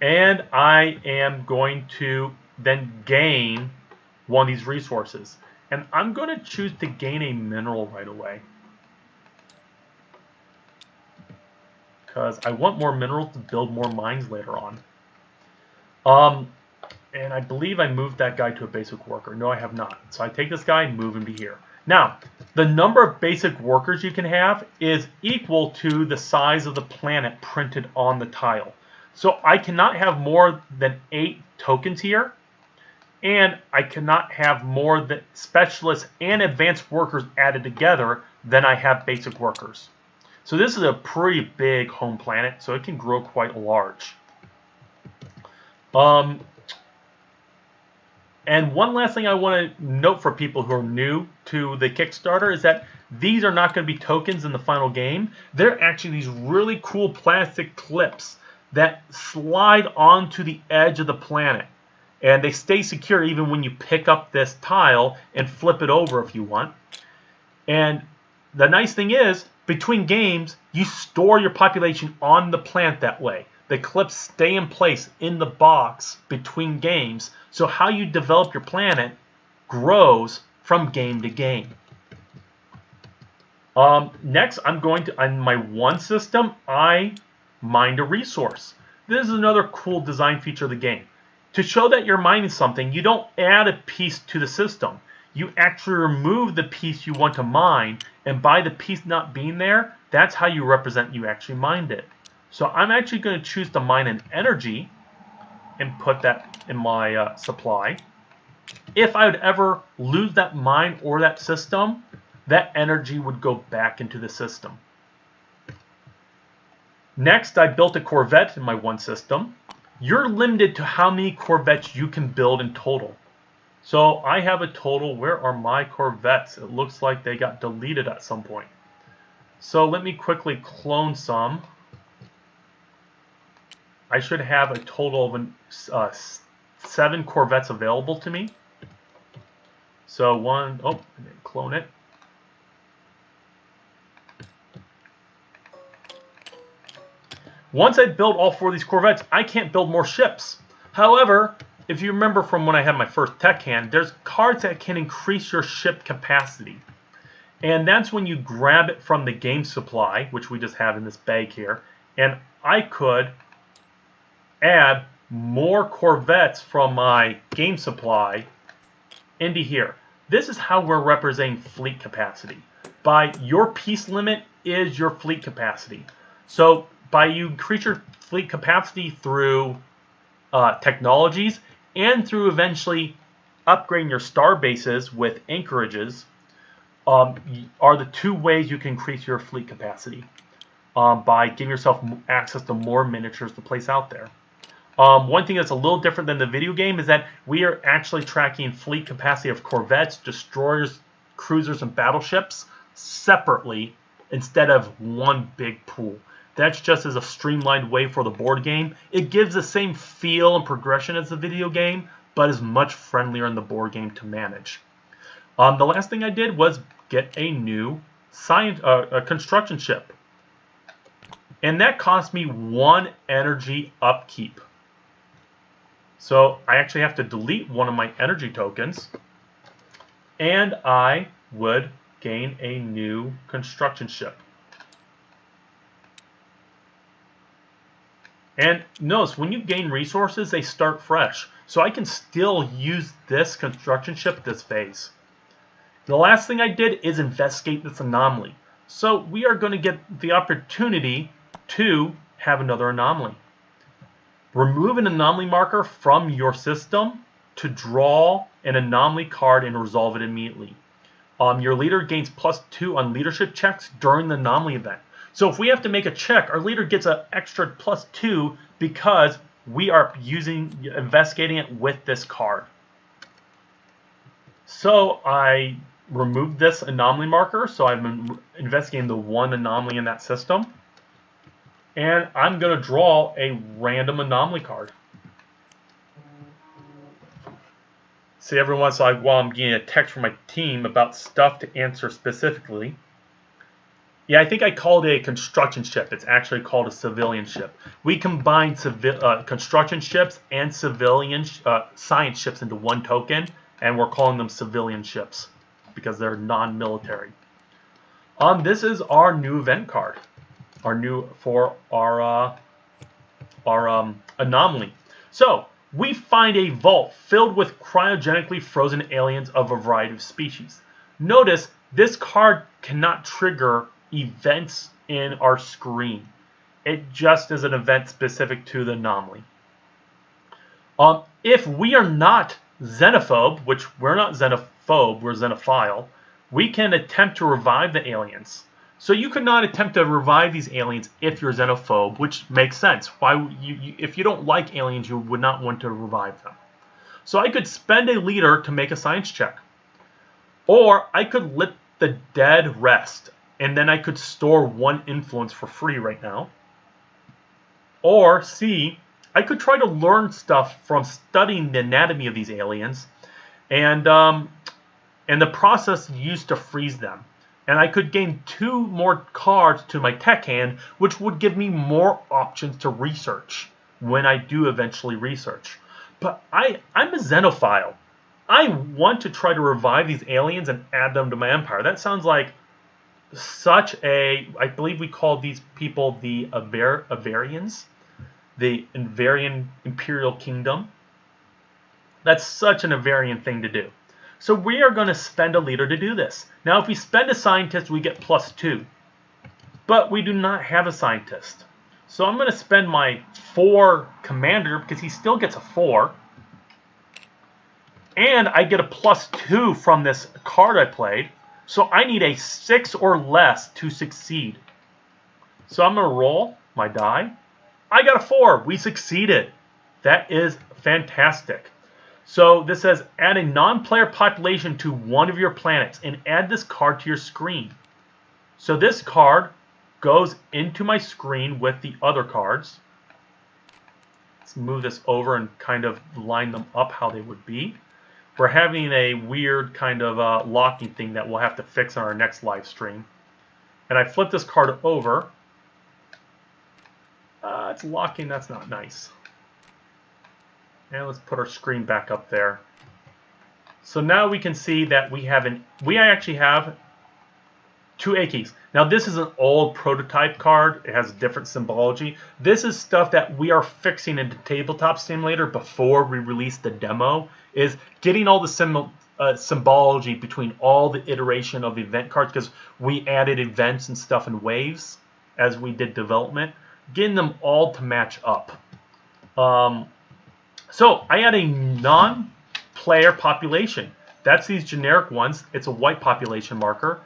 S1: And I am going to then gain one of these resources. And I'm going to choose to gain a mineral right away, because I want more minerals to build more mines later on. And I believe I moved that guy to a basic worker. No, I have not. So I take this guy and move him to here. Now, the number of basic workers you can have is equal to the size of the planet printed on the tile. So I cannot have more than 8 tokens here. And I cannot have more than specialists and advanced workers added together than I have basic workers. So this is a pretty big home planet, so it can grow quite large. And one last thing I want to note for people who are new to the Kickstarter is that these are not going to be tokens in the final game. They're actually these really cool plastic clips that slide onto the edge of the planet. And they stay secure even when you pick up this tile and flip it over if you want. And the nice thing is, between games, you store your population on the planet that way. The clips stay in place in the box between games. So how you develop your planet grows from game to game. Next, I'm going to, on my 1 system, I mined a resource. This is another cool design feature of the game. To show that you're mining something, you don't add a piece to the system. You actually remove the piece you want to mine, and by the piece not being there, that's how you represent you actually mined it. So I'm actually going to choose to mine an energy and put that in my supply. If I would ever lose that mine or that system, that energy would go back into the system. Next, I built a Corvette in my 1 system. You're limited to how many Corvettes you can build in total. So I have a total, where are my Corvettes? It looks like they got deleted at some point. So let me quickly clone some. I should have a total of 7 Corvettes available to me. So I didn't clone it. Once I build all 4 of these Corvettes, I can't build more ships. However, if you remember from when I had my first tech hand, there's cards that can increase your ship capacity. And that's when you grab it from the game supply, which we just have in this bag here, and I could add more corvettes from my game supply into here. This is how we're representing fleet capacity. By your piece limit is your fleet capacity. So by you increase your fleet capacity through technologies and through eventually upgrading your star bases with anchorages are the two ways you can increase your fleet capacity by giving yourself access to more miniatures to place out there. One thing that's a little different than the video game is that we are actually tracking fleet capacity of corvettes, destroyers, cruisers, and battleships separately instead of one big pool. That's just as a streamlined way for the board game. It gives the same feel and progression as the video game, but is much friendlier in the board game to manage. The last thing I did was get a new construction ship. And that cost me 1 energy upkeep. So I actually have to delete one of my energy tokens, and I would gain a new construction ship. And notice, when you gain resources, they start fresh. So I can still use this construction ship this phase. The last thing I did is investigate this anomaly. So we are going to get the opportunity to have another anomaly. Remove an anomaly marker from your system to draw an anomaly card and resolve it immediately. Your leader gains +2 on leadership checks during the anomaly event. So if we have to make a check, our leader gets an extra +2 because we are investigating it with this card. So I removed this anomaly marker, so I've been investigating the one anomaly in that system. And I'm going to draw a random anomaly card. See, every once in a while I'm getting a text from my team about stuff to answer specifically. Yeah, I think I called it a construction ship. It's actually called a civilian ship. We combine construction ships and civilian science ships into one token, and we're calling them civilian ships because they're non-military. This is our new event card. For our anomaly. So we find a vault filled with cryogenically frozen aliens of a variety of species. Notice this card cannot trigger events in our screen. It just is an event specific to the anomaly. If we are not xenophobe, which we're not xenophobe, we're xenophile, we can attempt to revive the aliens. So you could not attempt to revive these aliens if you're xenophobe, which makes sense. Why if you don't like aliens, you would not want to revive them. So I could spend a leader to make a science check. Or I could let the dead rest, and then I could store 1 influence for free right now. Or C, I could try to learn stuff from studying the anatomy of these aliens and the process used to freeze them. And I could gain 2 more cards to my tech hand, which would give me more options to research when I do eventually research. But I'm a xenophile. I want to try to revive these aliens and add them to my empire. That sounds like such a, I believe we call these people the Avarians, the Avarian Imperial Kingdom. That's such an Avarian thing to do. So we are going to spend a leader to do this. Now, if we spend a scientist, we get +2. But we do not have a scientist. So I'm going to spend my 4 commander because he still gets a 4. And I get a +2 from this card I played. So I need a 6 or less to succeed. So I'm going to roll my die. I got a 4. We succeeded. That is fantastic. So this says, add a non-player population to one of your planets and add this card to your screen. So this card goes into my screen with the other cards. Let's move this over and kind of line them up how they would be. We're having a weird kind of locking thing that we'll have to fix on our next live stream. And I flip this card over. It's locking, that's not nice. And let's put our screen back up there. So now we can see that we actually have 2 A keys. Now this is an old prototype card. It has a different symbology. This is stuff that we are fixing into Tabletop Simulator before we release the demo, is getting all the symbology between all the iteration of event cards, because we added events and stuff in waves as we did development, getting them all to match up. So I had a non-player population. That's these generic ones. It's a white population marker.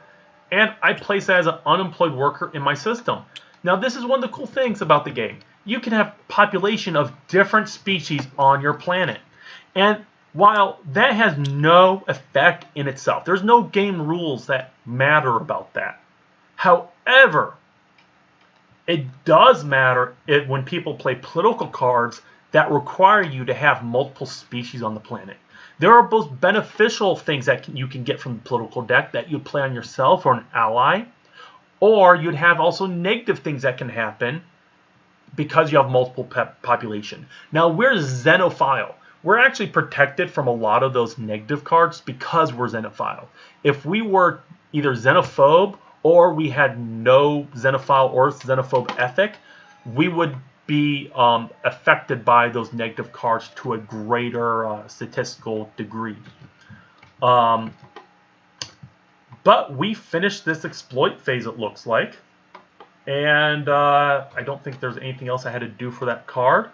S1: And I place that as an unemployed worker in my system. Now this is one of the cool things about the game. You can have population of different species on your planet. And while that has no effect in itself, there's no game rules that matter about that. However, it does matter when people play political cards that require you to have multiple species on the planet. There are both beneficial things that you can get from the political deck that you play on yourself or an ally, or you'd have also negative things that can happen because you have multiple population. Now we're xenophile. We're actually protected from a lot of those negative cards because we're xenophile. If we were either xenophobe or we had no xenophile or xenophobe ethic, we would be affected by those negative cards to a greater statistical degree. But we finished this exploit phase, it looks like. And I don't think there's anything else I had to do for that card.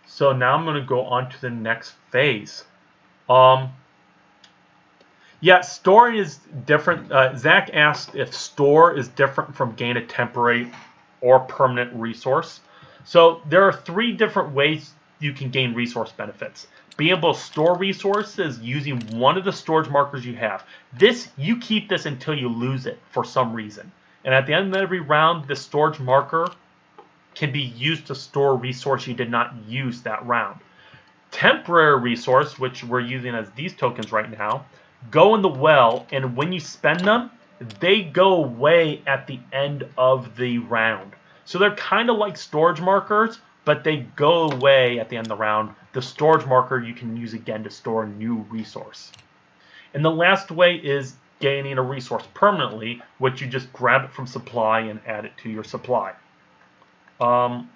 S1: So now I'm going to go on to the next phase. Yeah, storing is different. Zach asked if store is different from gain a temporary or permanent resource. So there are 3 different ways you can gain resource benefits. Being able to store resources using one of the storage markers you have. You keep this until you lose it for some reason. And at the end of every round, the storage marker can be used to store a resource you did not use that round. Temporary resource, which we're using as these tokens right now, go in the well, and when you spend them, they go away at the end of the round. So they're kind of like storage markers, but they go away at the end of the round. The storage marker you can use again to store a new resource. And the last way is gaining a resource permanently, which you just grab it from supply and add it to your supply. So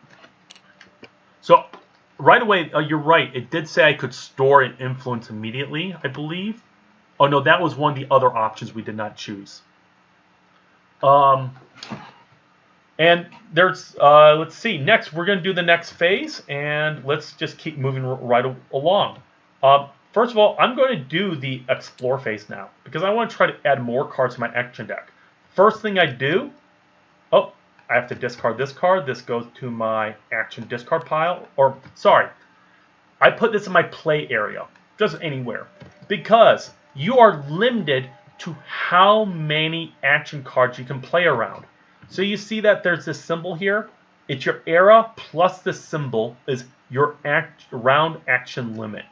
S1: right away, you're right. It did say I could store an influence immediately, I believe. Oh no, that was one of the other options we did not choose. And there's, let's see, next we're going to do the next phase, and let's just keep moving right along. First of all, I'm going to do the explore phase now, because I want to try to add more cards to my action deck. First thing I do, oh, I have to discard this card. This goes to my action discard pile, or sorry, I put this in my play area, just anywhere, because you are limited to how many action cards you can play around. So you see that there's this symbol here. It's your era plus this symbol is your round action limit.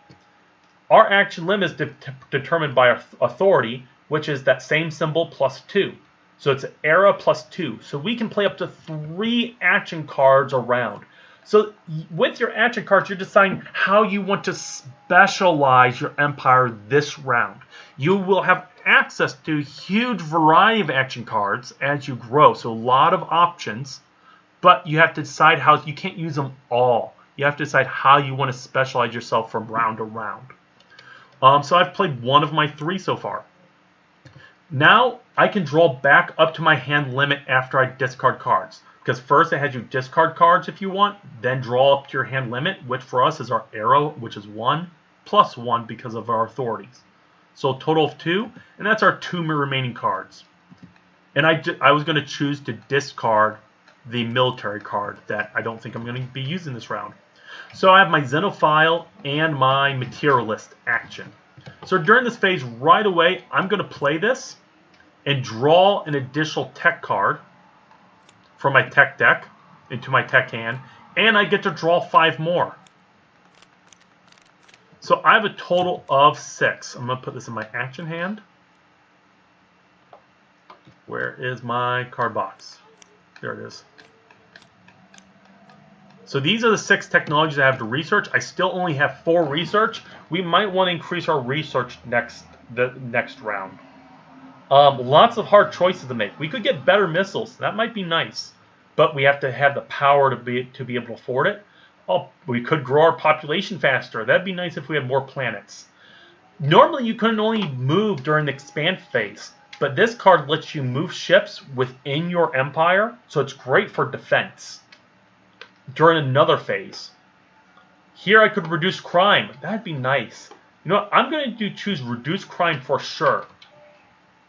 S1: Our action limit is determined by our authority, which is that same symbol plus 2. So it's era plus 2. So we can play up to 3 action cards around. So with your action cards, you're deciding how you want to specialize your empire this round. You will have access to a huge variety of action cards as you grow. So a lot of options, but you have to decide how, you can't use them all. You have to decide how you want to specialize yourself from round to round. So I've played 1 of my 3 so far. Now I can draw back up to my hand limit after I discard cards. Because first it has you discard cards if you want, then draw up to your hand limit, which for us is our arrow, which is 1, plus 1 because of our authorities. So a total of 2, and that's our 2 remaining cards. And I was going to choose to discard the military card that I don't think I'm going to be using this round. So I have my Xenophile and my Materialist action. So during this phase, right away, I'm going to play this and draw an additional tech card from my tech deck into my tech hand, and I get to draw 5 more. So I have a total of 6. I'm going to put this in my action hand. Where is my card box? There it is. So these are the 6 technologies I have to research. I still only have 4 research. We might want to increase our research the next round. Lots of hard choices to make. We could get better missiles. That might be nice. But we have to have the power to be able to afford it. Oh, we could grow our population faster. That'd be nice if we had more planets. Normally, you couldn't only move during the expand phase. But this card lets you move ships within your empire. So it's great for defense during another phase. Here I could reduce crime. That'd be nice. You know what? I'm going to choose reduce crime for sure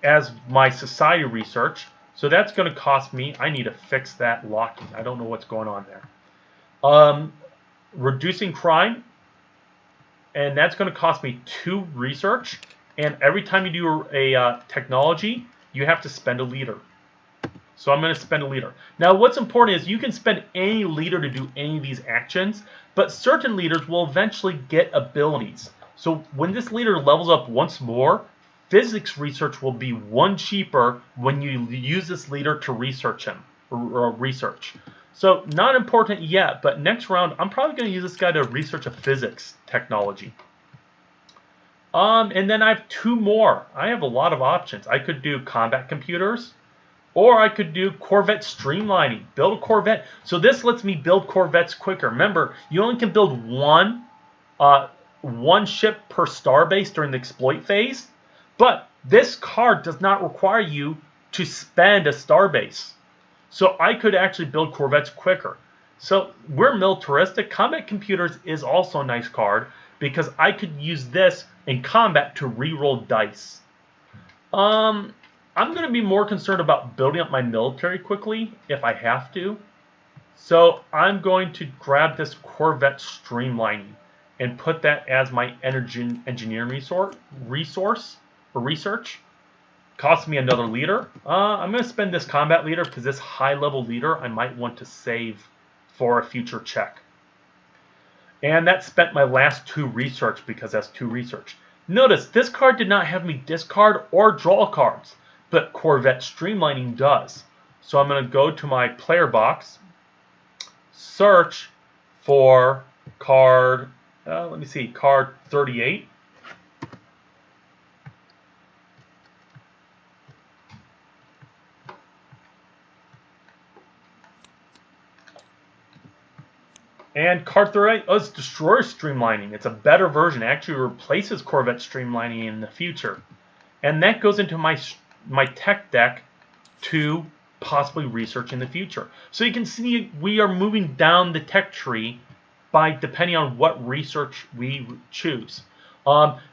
S1: as my society research. So that's going to cost me, I need to fix that locking. I don't know what's going on there. Reducing crime, and that's going to cost me 2 research. And every time you do a technology, you have to spend a leader. So I'm going to spend a leader. Now what's important is you can spend any leader to do any of these actions, but certain leaders will eventually get abilities. So when this leader levels up once more, physics research will be 1 cheaper when you use this leader to research him, or research. So not important yet, but next round I'm probably going to use this guy to research a physics technology. And then I have 2 more. I have a lot of options. I could do combat computers, or I could do Corvette streamlining, build a Corvette. So this lets me build Corvettes quicker. Remember, you only can build one ship per starbase during the exploit phase, but this card does not require you to spend a starbase. So I could actually build Corvettes quicker. So we're militaristic. Combat computers is also a nice card because I could use this in combat to reroll dice. I'm going to be more concerned about building up my military quickly if I have to. So I'm going to grab this Corvette streamlining and put that as my energy engineering research. Costs me another leader. I'm going to spend this combat leader because this high-level leader I might want to save for a future check. And that spent my last 2 research because that's 2 research. Notice this card did not have me discard or draw cards, but Corvette streamlining does. So I'm going to go to my player box, search for card, let me see, card 38. And card 38, it's Destroyer Streamlining. It's a better version. It actually replaces Corvette Streamlining in the future. And that goes into my tech deck to possibly research in the future. So you can see we are moving down the tech tree by depending on what research we choose.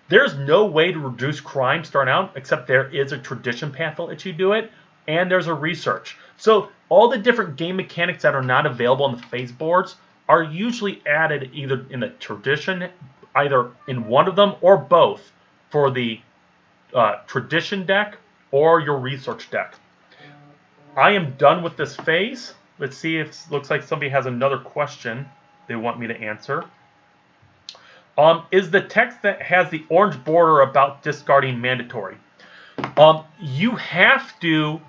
S1: There's no way to reduce crime starting out, except there is a tradition path that lets you do it, and there's a research. So all the different game mechanics that are not available on the phase boards are usually added either in the tradition, either in one of them or both for the tradition deck or your research deck. I am done with this phase. Let's see if it looks like somebody has another question they want me to answer. Is the text that has the orange border about discarding mandatory? You have to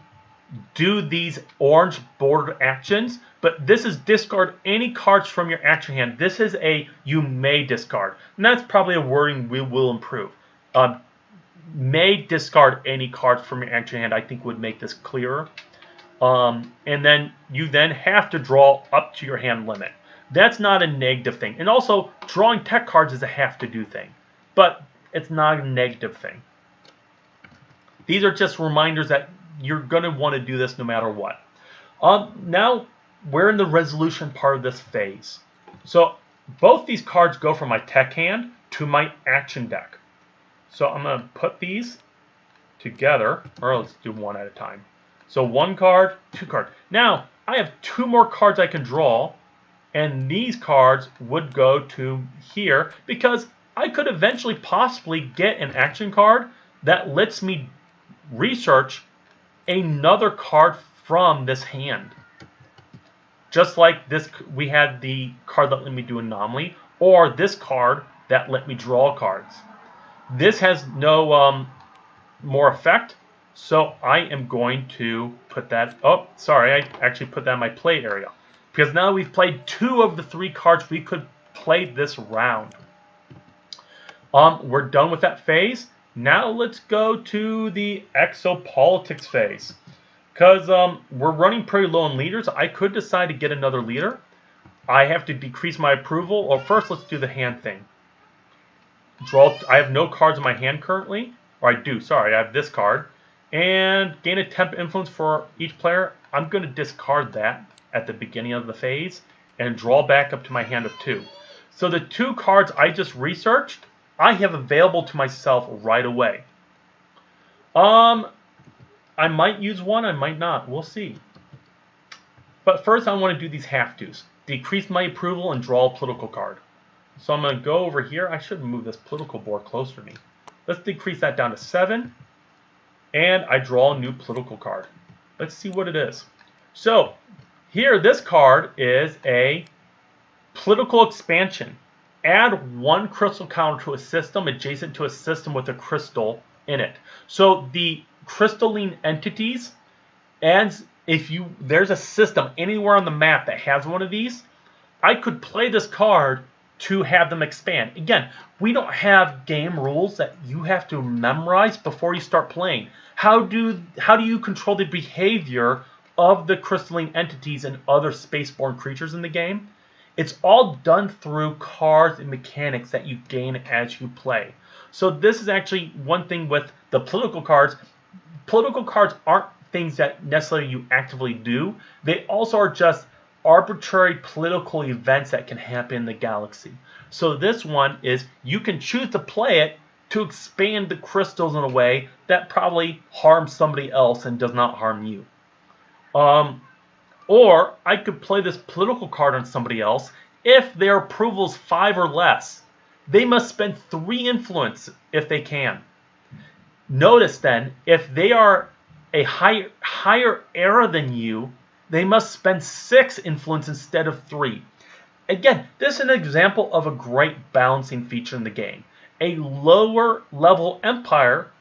S1: do these orange bordered actions, but this is discard any cards from your action hand. This is a you may discard, and that's probably a wording we will improve. May discard any cards from your action hand, I think would make this clearer. And then you then have to draw up to your hand limit. That's not a negative thing. And also, drawing tech cards is a have to do thing, but it's not a negative thing. These are just reminders that you're going to want to do this no matter what. Now, we're in the resolution part of this phase. So, both these cards go from my tech hand to my action deck. So, I'm going to put these together, or let's do one at a time. So, 1 card, 2 card. Now, I have 2 more cards I can draw, and these cards would go to here because I could eventually possibly get an action card that lets me research another card from this hand. Just like this, we had the card that let me do anomaly, or this card that let me draw cards. This has no more effect, so I am going to put that, oh, sorry, I actually put that in my play area. Because now we've played 2 of the 3 cards we could play this round. We're done with that phase. Now let's go to the Exo Politics Phase. Because we're running pretty low on leaders, I could decide to get another leader. I have to decrease my approval. Or first, let's do the hand thing. Draw. I have no cards in my hand currently. Or I do, sorry, I have this card. And gain a temp influence for each player. I'm going to discard that at the beginning of the phase and draw back up to my hand of 2. So the 2 cards I just researched, I have available to myself right away. I might use one, I might not. We'll see. But first I want to do these have-tos. Decrease my approval and draw a political card. So I'm going to go over here. I should move this political board closer to me. Let's decrease that down to 7. And I draw a new political card. Let's see what it is. So here, this card is a political expansion. Add 1 crystal counter to a system adjacent to a system with a crystal in it. So the crystalline entities, and if there's a system anywhere on the map that has one of these, I could play this card to have them expand. Again, we don't have game rules that you have to memorize before you start playing. How do you control the behavior of the crystalline entities and other spaceborne creatures in the game? It's all done through cards and mechanics that you gain as you play. So this is actually one thing with the political cards. Political cards aren't things that necessarily you actively do. They also are just arbitrary political events that can happen in the galaxy. So this one is you can choose to play it to expand the crystals in a way that probably harms somebody else and does not harm you. Or I could play this political card on somebody else if their approval is 5 or less. They must spend 3 influence if they can. Notice then, if they are a higher era than you, they must spend 6 influence instead of 3. Again, this is an example of a great balancing feature in the game. A lower level empire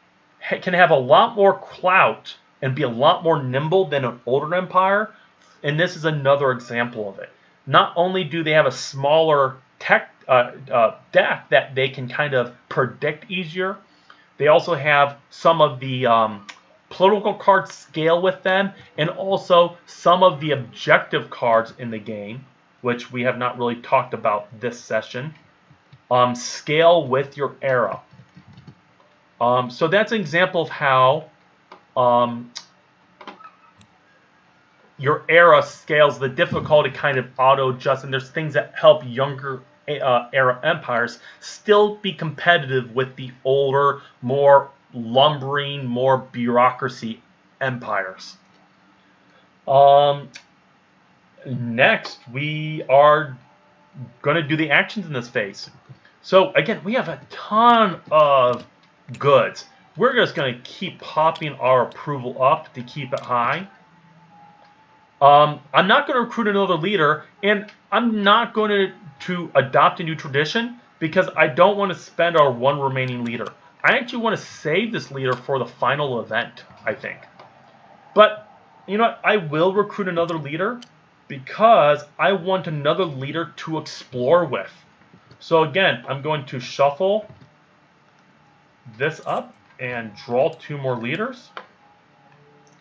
S1: can have a lot more clout and be a lot more nimble than an older empire, and this is another example of it. Not only do they have a smaller deck that they can kind of predict easier, they also have some of the political cards scale with them, and also some of the objective cards in the game, which we have not really talked about this session, scale with your era. So that's an example of how your era scales. The difficulty kind of auto-adjusts, and there's things that help younger era empires still be competitive with the older, more lumbering, more bureaucracy empires. Next, we are going to do the actions in this phase. So again, we have a ton of goods. We're just going to keep popping our approval up to keep it high. I'm not going to recruit another leader, and I'm not going to adopt a new tradition because I don't want to spend our 1 remaining leader. I actually want to save this leader for the final event, I think. But, you know what? I will recruit another leader because I want another leader to explore with. So again, I'm going to shuffle this up and draw 2 more leaders.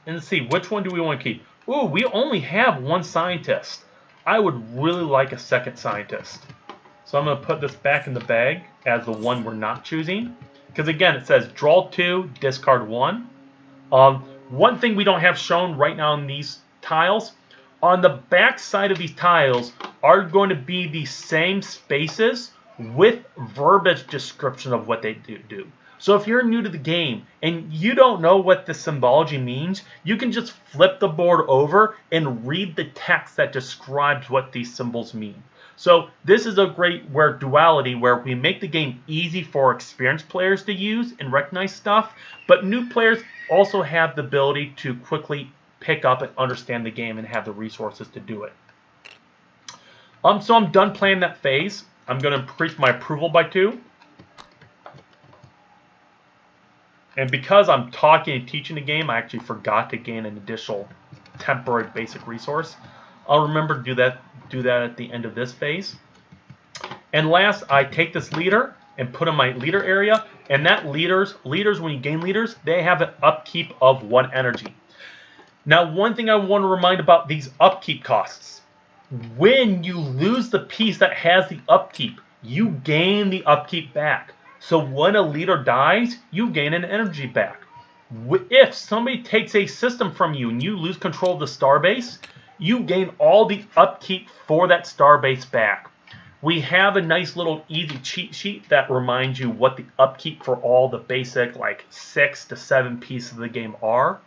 S1: And let's see, which one do we want to keep? Ooh, we only have 1 scientist. I would really like a second scientist. So I'm going to put this back in the bag as the one we're not choosing. Because again, it says draw 2, discard 1. One thing we don't have shown right now in these tiles, on the back side of these tiles are going to be the same spaces with verbiage description of what they do. So if you're new to the game and you don't know what the symbology means, you can just flip the board over and read the text that describes what these symbols mean. So this is a great duality where we make the game easy for experienced players to use and recognize stuff, but new players also have the ability to quickly pick up and understand the game and have the resources to do it. So I'm done playing that phase. I'm going to increase my approval by 2. And because I'm talking and teaching the game, I actually forgot to gain an additional temporary basic resource. I'll remember to do that at the end of this phase. And last, I take this leader and put in my leader area. And that leaders, when you gain leaders, they have an upkeep of 1 energy. Now, one thing I want to remind about these upkeep costs. When you lose the piece that has the upkeep, you gain the upkeep back. So when a leader dies, you gain an energy back. If somebody takes a system from you and you lose control of the starbase, you gain all the upkeep for that starbase back. We have a nice little easy cheat sheet that reminds you what the upkeep for all the basic like 6 to 7 pieces of the game are.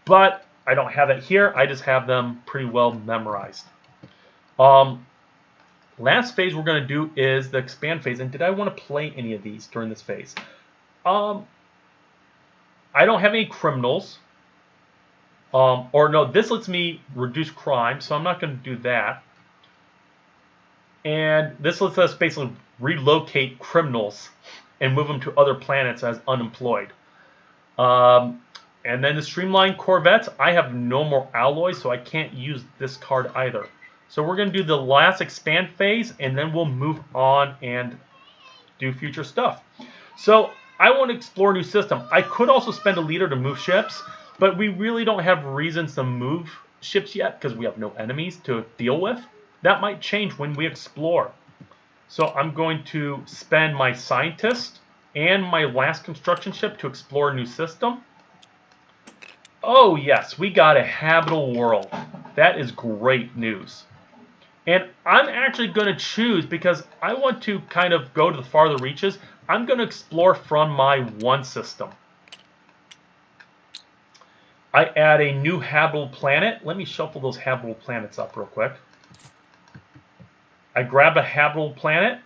S1: But I don't have it here. I just have them pretty well memorized. Last phase we're going to do is the expand phase. And did I want to play any of these during this phase? I don't have any criminals. Or no, this lets me reduce crime, so I'm not going to do that. And this lets us basically relocate criminals and move them to other planets as unemployed. And then the streamlined corvettes, I have no more alloys, so I can't use this card either. So we're going to do the last expand phase, and then we'll move on and do future stuff. So I want to explore a new system. I could also spend a leader to move ships, but we really don't have reasons to move ships yet because we have no enemies to deal with. That might change when we explore. So I'm going to spend my scientist and my last construction ship to explore a new system. Oh yes, we got a habitable world. That is great news. And I'm actually going to choose, because I want to kind of go to the farther reaches, I'm going to explore from my 1 system. I add a new habitable planet. Let me shuffle those habitable planets up real quick. I grab a habitable planet.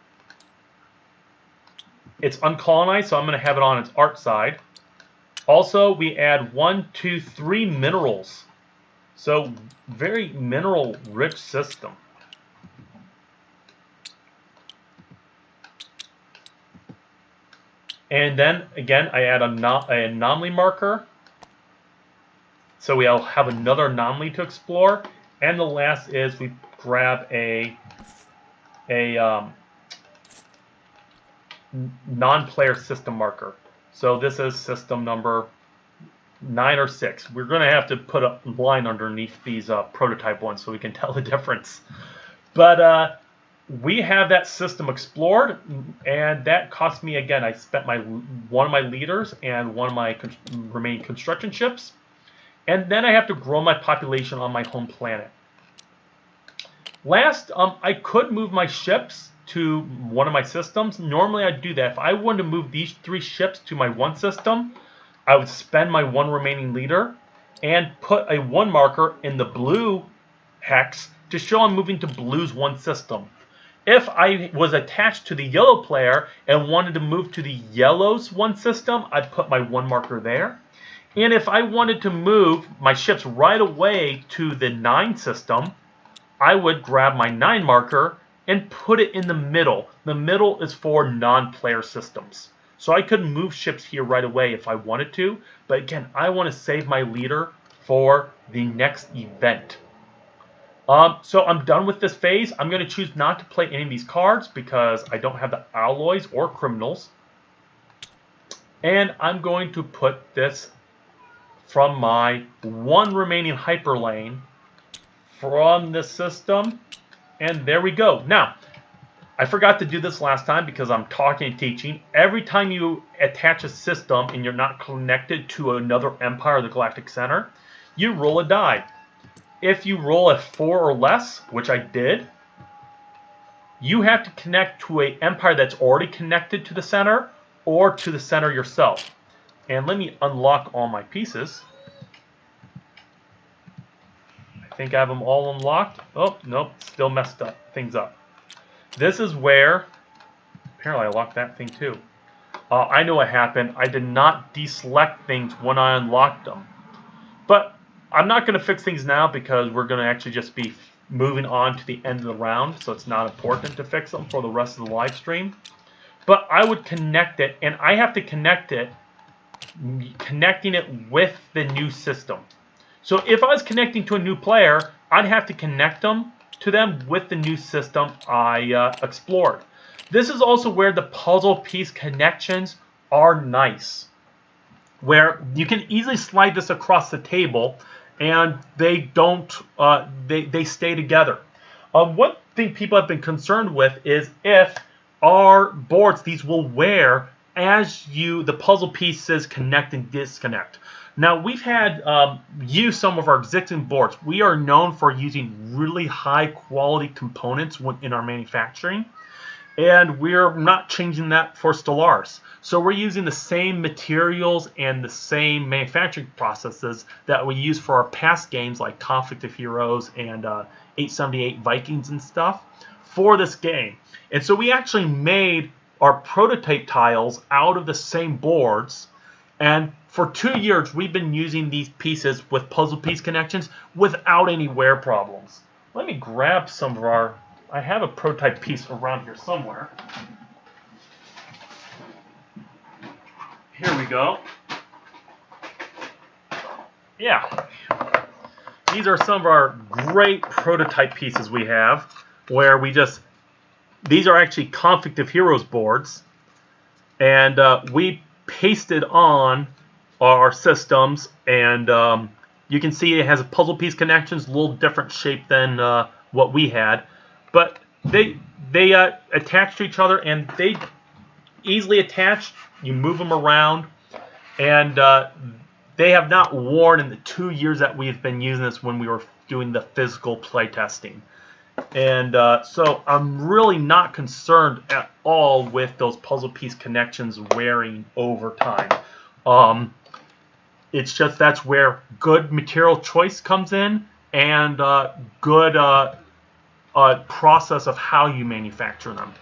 S1: It's uncolonized, so I'm going to have it on its art side. Also, we add 1, 2, 3 minerals. So, very mineral-rich system. And then, again, I add an anomaly marker. So we'll have another anomaly to explore. And the last is we grab a non-player system marker. So this is system number 9 or 6. We're going to have to put a line underneath these prototype ones so we can tell the difference. But we have that system explored, and that cost me, again, I spent one of my leaders and one of my remaining construction ships. And then I have to grow my population on my home planet. Last, I could move my ships to one of my systems. Normally I'd do that. If I wanted to move these 3 ships to my 1 system, I would spend my 1 remaining leader and put a 1 marker in the blue hex to show I'm moving to blue's 1 system. If I was attached to the yellow player and wanted to move to the yellow's 1 system, I'd put my 1 marker there. And if I wanted to move my ships right away to the 9 system, I would grab my 9 marker and put it in the middle. The middle is for non-player systems. So I could move ships here right away if I wanted to. But again, I want to save my leader for the next event. So I'm done with this phase. I'm going to choose not to play any of these cards because I don't have the alloys or criminals. And I'm going to put this from my 1 remaining hyperlane from this system. And there we go. Now, I forgot to do this last time because I'm talking and teaching. Every time you attach a system and you're not connected to another empire of the Galactic Center, you roll a die. If you roll a 4 or less, which I did, you have to connect to an empire that's already connected to the center or to the center yourself. And let me unlock all my pieces. I think I have them all unlocked. Oh, nope, still messed up things up. This is where, apparently I locked that thing too. I know what happened. I did not deselect things when I unlocked them. But I'm not going to fix things now because we're going to actually just be moving on to the end of the round, so it's not important to fix them for the rest of the live stream. But I would connect it, and I have to connect it, connecting it with the new system. So if I was connecting to a new player, I'd have to connect them to them with the new system I explored. This is also where the puzzle piece connections are nice, where you can easily slide this across the table and they don't they stay together. One thing people have been concerned with is if our boards, these will wear as the puzzle pieces connect and disconnect. Now, we've had used some of our existing boards. We are known for using really high quality components in our manufacturing, and we're not changing that for Stellaris. So we're using the same materials and the same manufacturing processes that we use for our past games like Conflict of Heroes and 878 Vikings and stuff for this game. And so we actually made our prototype tiles out of the same boards, and for 2 years we've been using these pieces with puzzle piece connections without any wear problems. Let me grab some of our, I have a prototype piece around here somewhere. Here we go. Yeah. These are some of our great prototype pieces we have, where we just, these are actually Conflict of Heroes boards, and we pasted on our systems, and you can see it has a puzzle piece connections, a little different shape than what we had, but they attach to each other, and they easily attach. You move them around, and they have not worn in the 2 years that we've been using this when we were doing the physical play testing. And so I'm really not concerned at all with those puzzle piece connections wearing over time. It's just that's where good material choice comes in, and good process of how you manufacture them.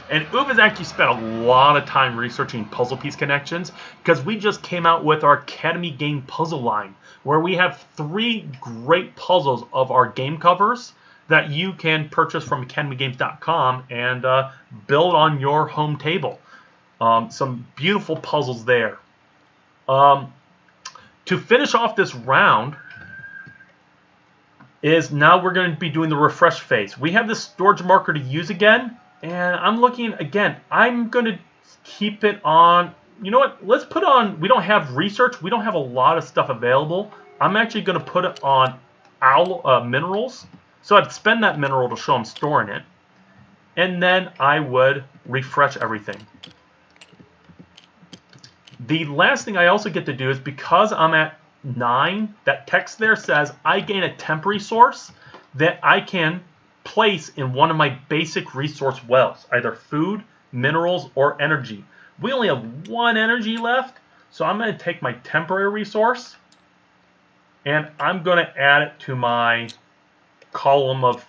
S1: And Uwe has actually spent a lot of time researching puzzle piece connections, because we just came out with our Academy game puzzle line, where we have 3 great puzzles of our game covers that you can purchase from academygames.com and build on your home table. Some beautiful puzzles there. To finish off this round is now we're going to be doing the refresh phase. We have this storage marker to use again, and I'm looking again. I'm going to keep it on. You know what? Let's put on. We don't have research. We don't have a lot of stuff available. I'm actually going to put it on minerals. So I'd spend that mineral to show I'm storing it, and then I would refresh everything. The last thing I also get to do is, because I'm at 9, that text there says I gain a temp resource that I can place in one of my basic resource wells, either food, minerals, or energy. We only have 1 energy left, so I'm going to take my temporary resource and I'm going to add it to my column of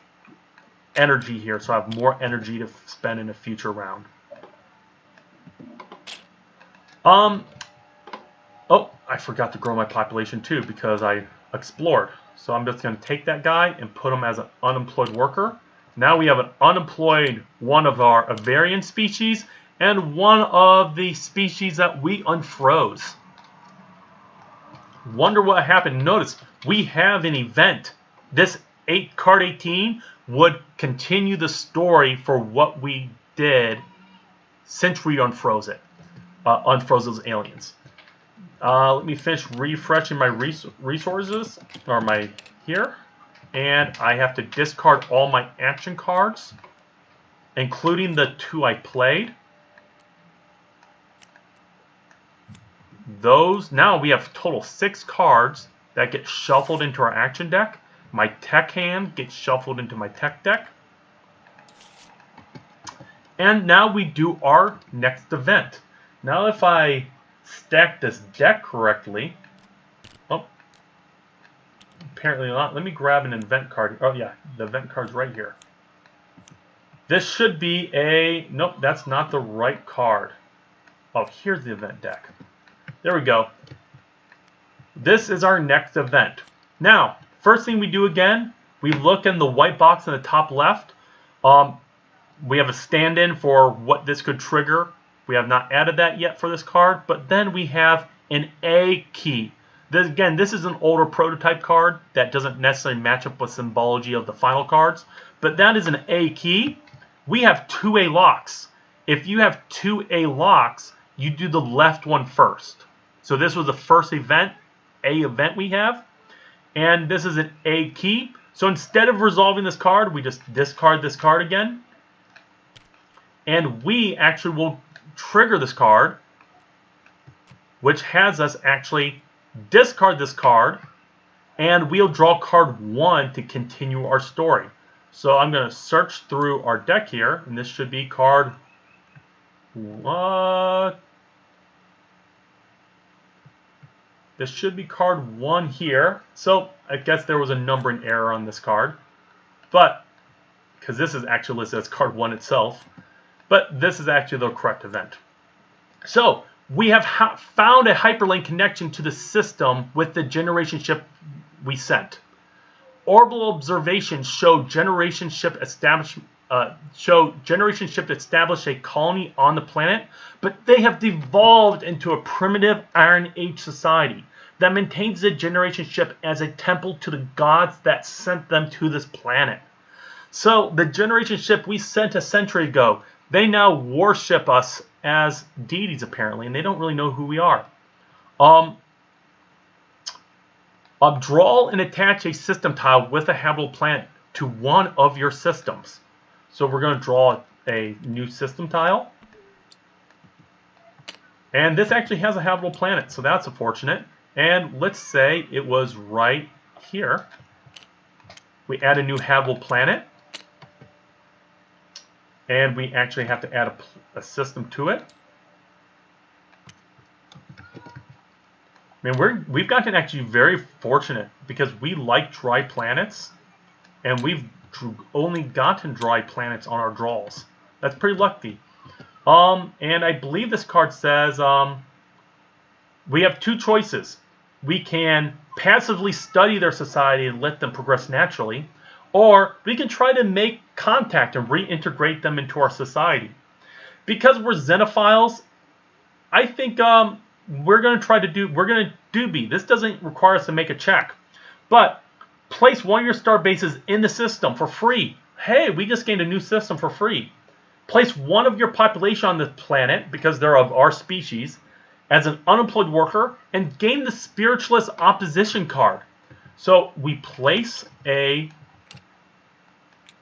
S1: energy here, so I have more energy to spend in a future round. Oh, I forgot to grow my population too, because I explored. So I'm just going to take that guy and put him as an unemployed worker. Now we have an unemployed one of our Avarian species and one of the species that we unfroze. Wonder what happened. Notice we have an event. This card 18 would continue the story for what we did since we unfroze it, unfroze those aliens. Let me finish refreshing my resources, or my here, and I have to discard all my action cards, including the 2 I played. Those, now we have total 6 cards that get shuffled into our action deck. My tech hand gets shuffled into my tech deck. And now we do our next event. Now if I stack this deck correctly, oh, apparently not. Let me grab an event card. Oh yeah, the event card's right here. This should be a, nope, that's not the right card. Oh, here's the event deck. There we go. This is our next event. Now, first thing we do again, we look in the white box in the top left. We have a stand-in for what this could trigger. We have not added that yet for this card, but then we have an A key. Again, this is an older prototype card that doesn't necessarily match up with symbology of the final cards, but that is an A key. We have 2 A locks. if you have 2 A locks, you do the left one first. So this was the first event, A event we have. And this is an A key. So instead of resolving this card, we just discard this card again. And we actually will trigger this card, which has us actually discard this card, and we'll draw card 1 to continue our story. So I'm going to search through our deck here, and this should be card what? This should be card 1 here. So I guess there was a numbering error on this card, but because this is actually listed as card 1 itself, but this is actually the correct event. So we have found a hyperlink connection to the system with the generation ship we sent. Orbital observations show generation ship established a colony on the planet, but they have devolved into a primitive Iron Age society that maintains the generation ship as a temple to the gods that sent them to this planet. So the generation ship we sent a century ago, they now worship us as deities apparently, and they don't really know who we are. Draw and attach a system tile with a habitable planet to one of your systems. So we're going to draw a new system tile. And this actually has a habitable planet, so that's unfortunate. And let's say it was right here. We add a new habitable planet. And we actually have to add a system to it. I mean, we've gotten actually very fortunate because we like dry planets, and we've only gotten dry planets on our draws. That's pretty lucky. And I believe this card says we have 2 choices. We can passively study their society and let them progress naturally, or we can try to make contact and reintegrate them into our society. Because we're xenophiles, I think we're going to do B. This doesn't require us to make a check. But place one of your star bases in the system for free. Hey, we just gained a new system for free. Place one of your population on the planet, because they're of our species, as an unemployed worker, and gain the Spiritualist Opposition card. So we place a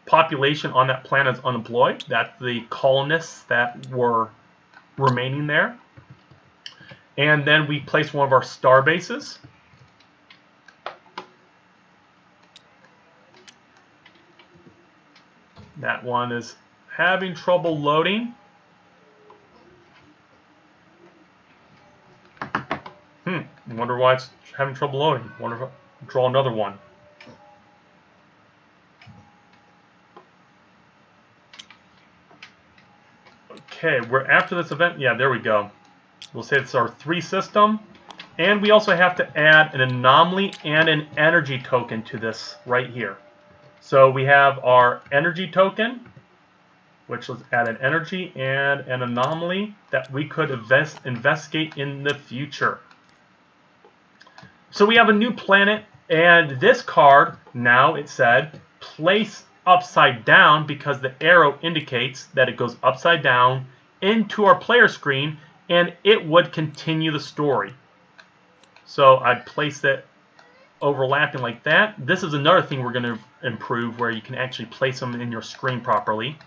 S1: population on that planet as unemployed. That's the colonists that were remaining there. And then we place one of our star bases. That one is having trouble loading. Wonder why it's having trouble loading. Wonder if I draw another one. Okay, we're after this event. Yeah, there we go. We'll say it's our 3 system. And we also have to add an anomaly and an energy token to this right here. So we have our energy token, which let's add an energy and an anomaly that we could investigate in the future. So we have a new planet, and this card, now it said, place upside down, because the arrow indicates that it goes upside down into our player screen, and it would continue the story. So I'd place it overlapping like that. This is another thing we're going to improve, where you can actually place them in your screen properly.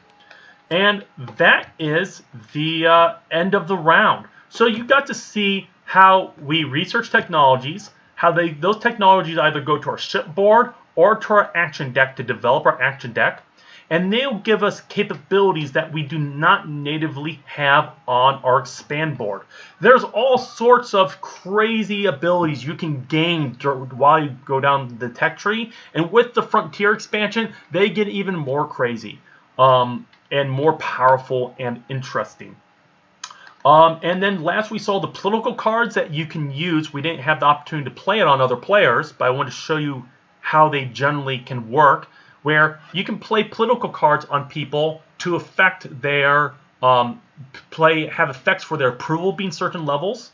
S1: And that is the end of the round. So you got to see how we research technologies, how those technologies either go to our shipboard or to our action deck to develop our action deck, and they'll give us capabilities that we do not natively have on our expand board. There's all sorts of crazy abilities you can gain while you go down the tech tree, and with the Frontier expansion, they get even more crazy and more powerful and interesting. And then last we saw the political cards that you can use. We didn't have the opportunity to play it on other players, but I wanted to show you how they generally can work, where you can play political cards on people to affect their have effects for their approval being certain levels,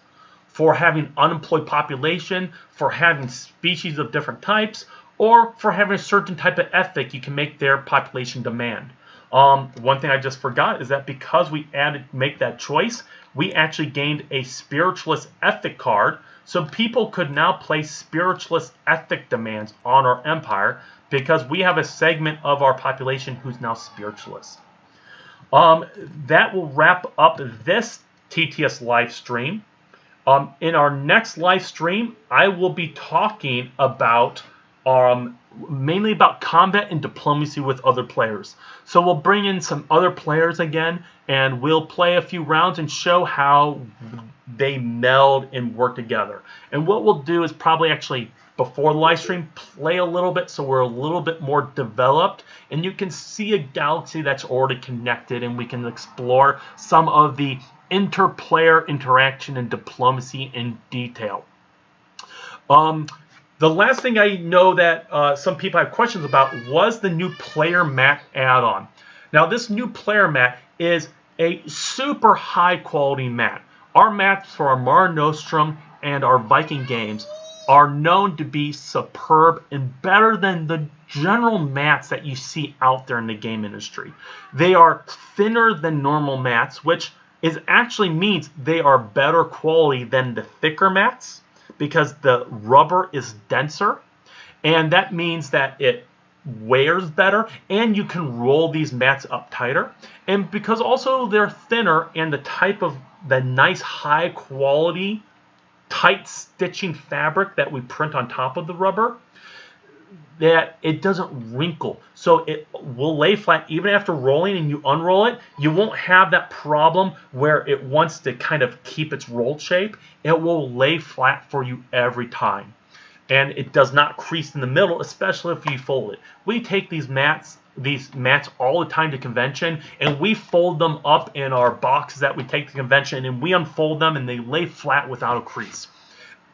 S1: for having unemployed population, for having species of different types, or for having a certain type of ethic you can make their population demand. One thing I just forgot is that because we make that choice, we actually gained a spiritualist ethic card. So people could now place spiritualist ethic demands on our empire because we have a segment of our population who's now spiritualist. That will wrap up this TTS live stream. In our next live stream, I will be talking about mainly about combat and diplomacy with other players. So we'll bring in some other players again, and we'll play a few rounds and show how they meld and work together. And what we'll do is probably actually, before the live stream, play a little bit so we're a little bit more developed, and you can see a galaxy that's already connected, and we can explore some of the interplayer interaction and diplomacy in detail. The last thing I know that some people have questions about was the new player mat add-on. Now, this new player mat is a super high quality mat. Our mats for our Mare Nostrum and our Viking games are known to be superb and better than the general mats that you see out there in the game industry. They are thinner than normal mats, which actually means they are better quality than the thicker mats, because the rubber is denser, and that means that it wears better, and you can roll these mats up tighter. And because also they're thinner and the type of the nice high quality tight stitching fabric that we print on top of the rubber, that it doesn't wrinkle, so it will lay flat even after rolling, and you unroll it, you won't have that problem where it wants to kind of keep its rolled shape. It will lay flat for you every time, and it does not crease in the middle, especially if you fold it. We take these mats all the time to convention, and we fold them up in our boxes that we take to convention, and we unfold them, and they lay flat without a crease.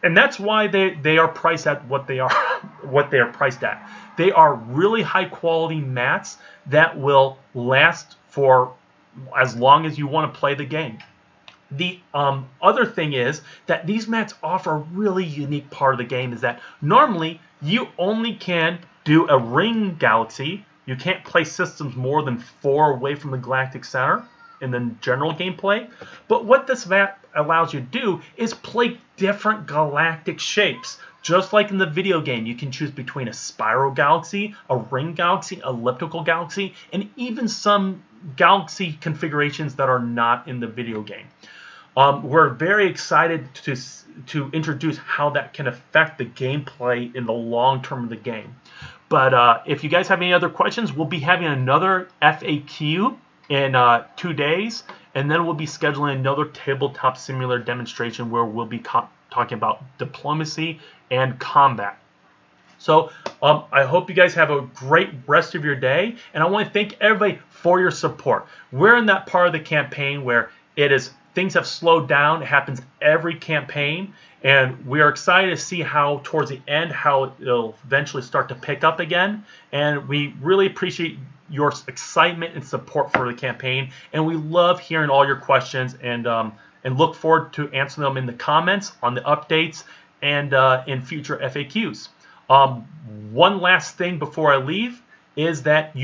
S1: And that's why they are priced at what they are priced at. They are really high quality mats that will last for as long as you want to play the game. The other thing is that these mats offer a really unique part of the game, is that normally you only can do a ring galaxy. You can't place systems more than 4 away from the galactic center in the general gameplay. But what this map allows you to do is play different galactic shapes. Just like in the video game, you can choose between a spiral galaxy, a ring galaxy, elliptical galaxy, and even some galaxy configurations that are not in the video game. We're very excited to introduce how that can affect the gameplay in the long term of the game. But if you guys have any other questions, we'll be having another FAQ in 2 days, and then we'll be scheduling another tabletop simulator demonstration where we'll be talking about diplomacy and combat. So I hope you guys have a great rest of your day, and I want to thank everybody for your support. We're in that part of the campaign where things have slowed down. It happens every campaign, and we are excited to see how towards the end how it'll eventually start to pick up again. And we really appreciate your excitement and support for the campaign, and we love hearing all your questions, and look forward to answering them in the comments on the updates and in future FAQs. One last thing before I leave is that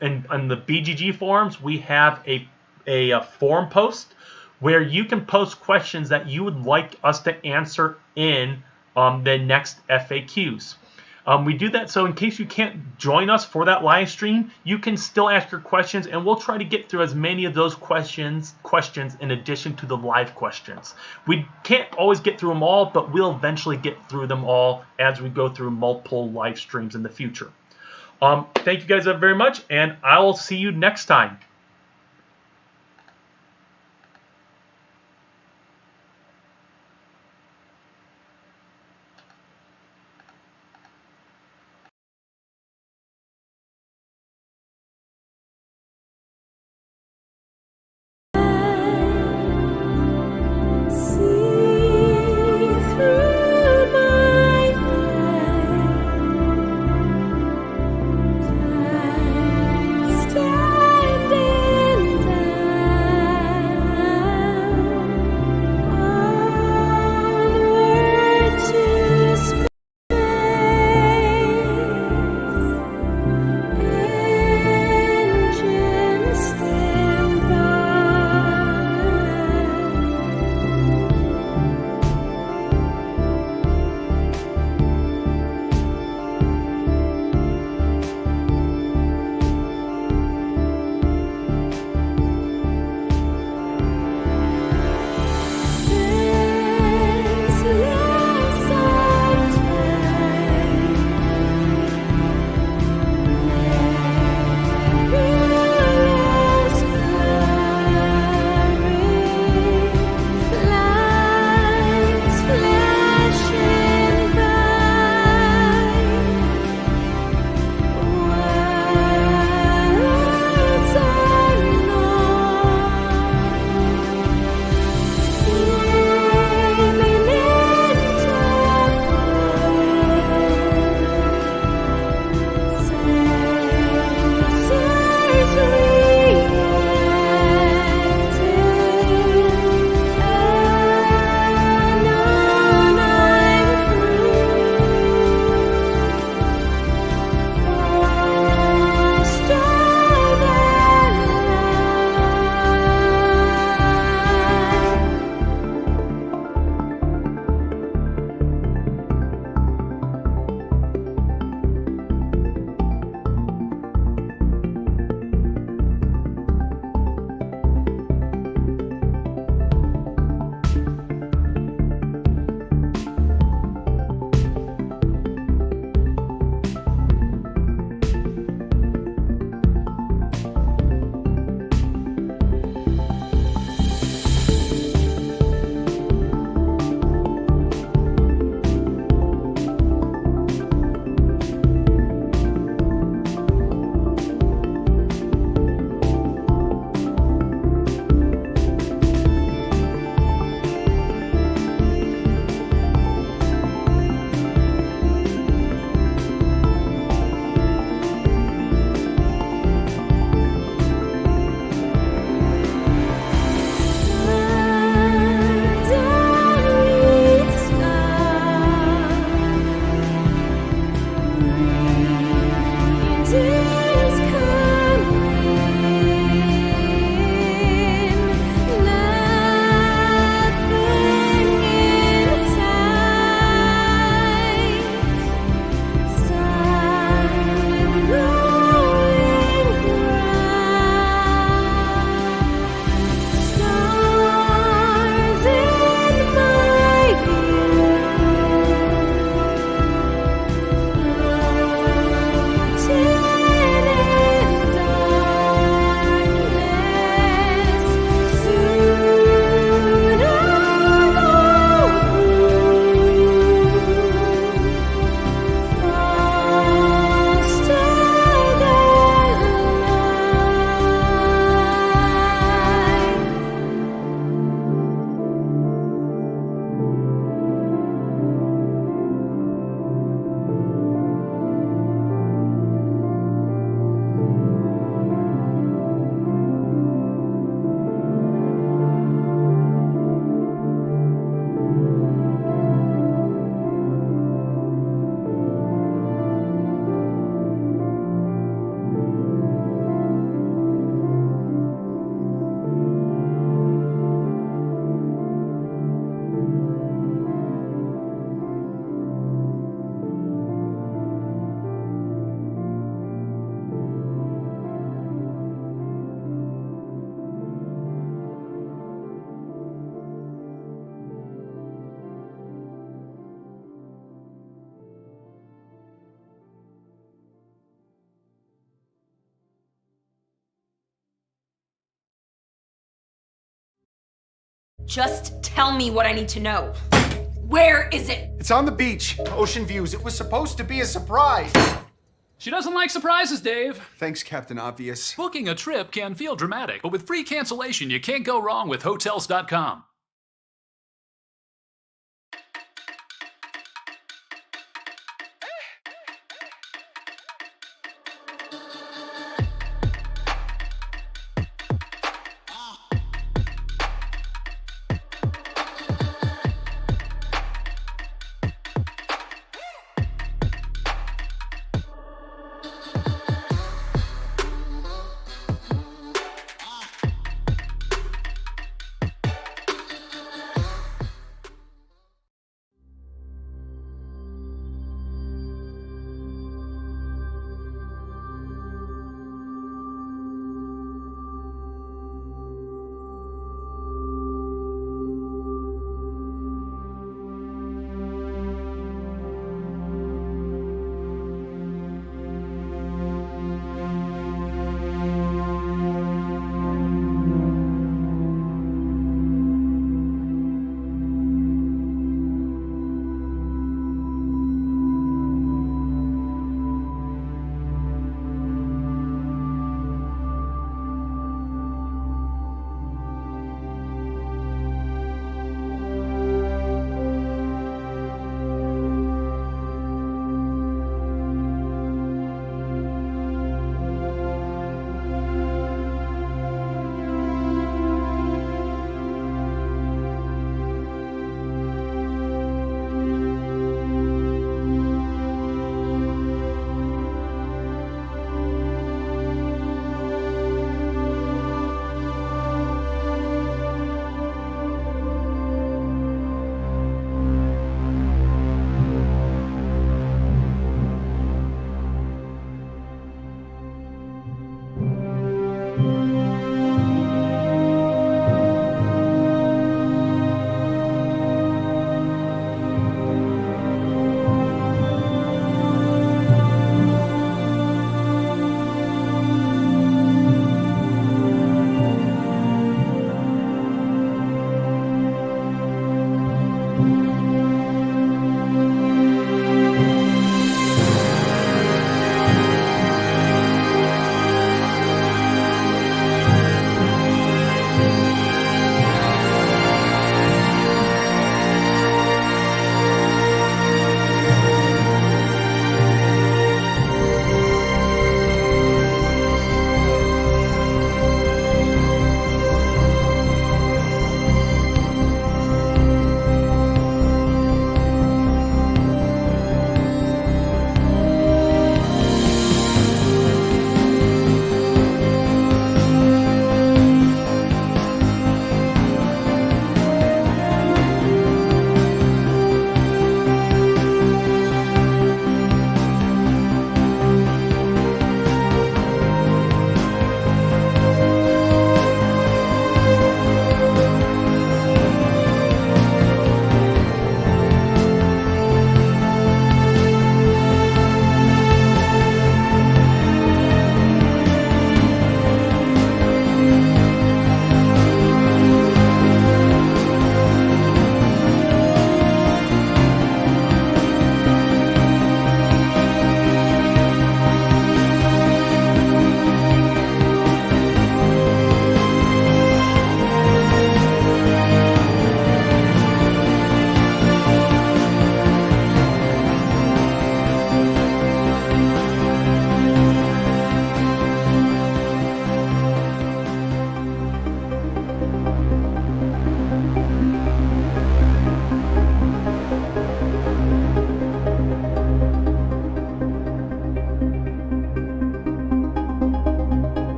S1: on the BGG forums, we have a forum post where you can post questions that you would like us to answer in the next FAQs. We do that so in case you can't join us for that live stream, you can still ask your questions, and we'll try to get through as many of those questions in addition to the live questions. We can't always get through them all, but we'll eventually get through them all as we go through multiple live streams in the future. Thank you guys very much, and I will see you next time.
S2: Standing Just tell me what I need to know. Where is it?
S3: It's on the beach. Ocean views. It was supposed to be a surprise.
S4: She doesn't like surprises, Dave.
S3: Thanks, Captain Obvious.
S4: Booking a trip can feel dramatic, but with free cancellation, you can't go wrong with Hotels.com.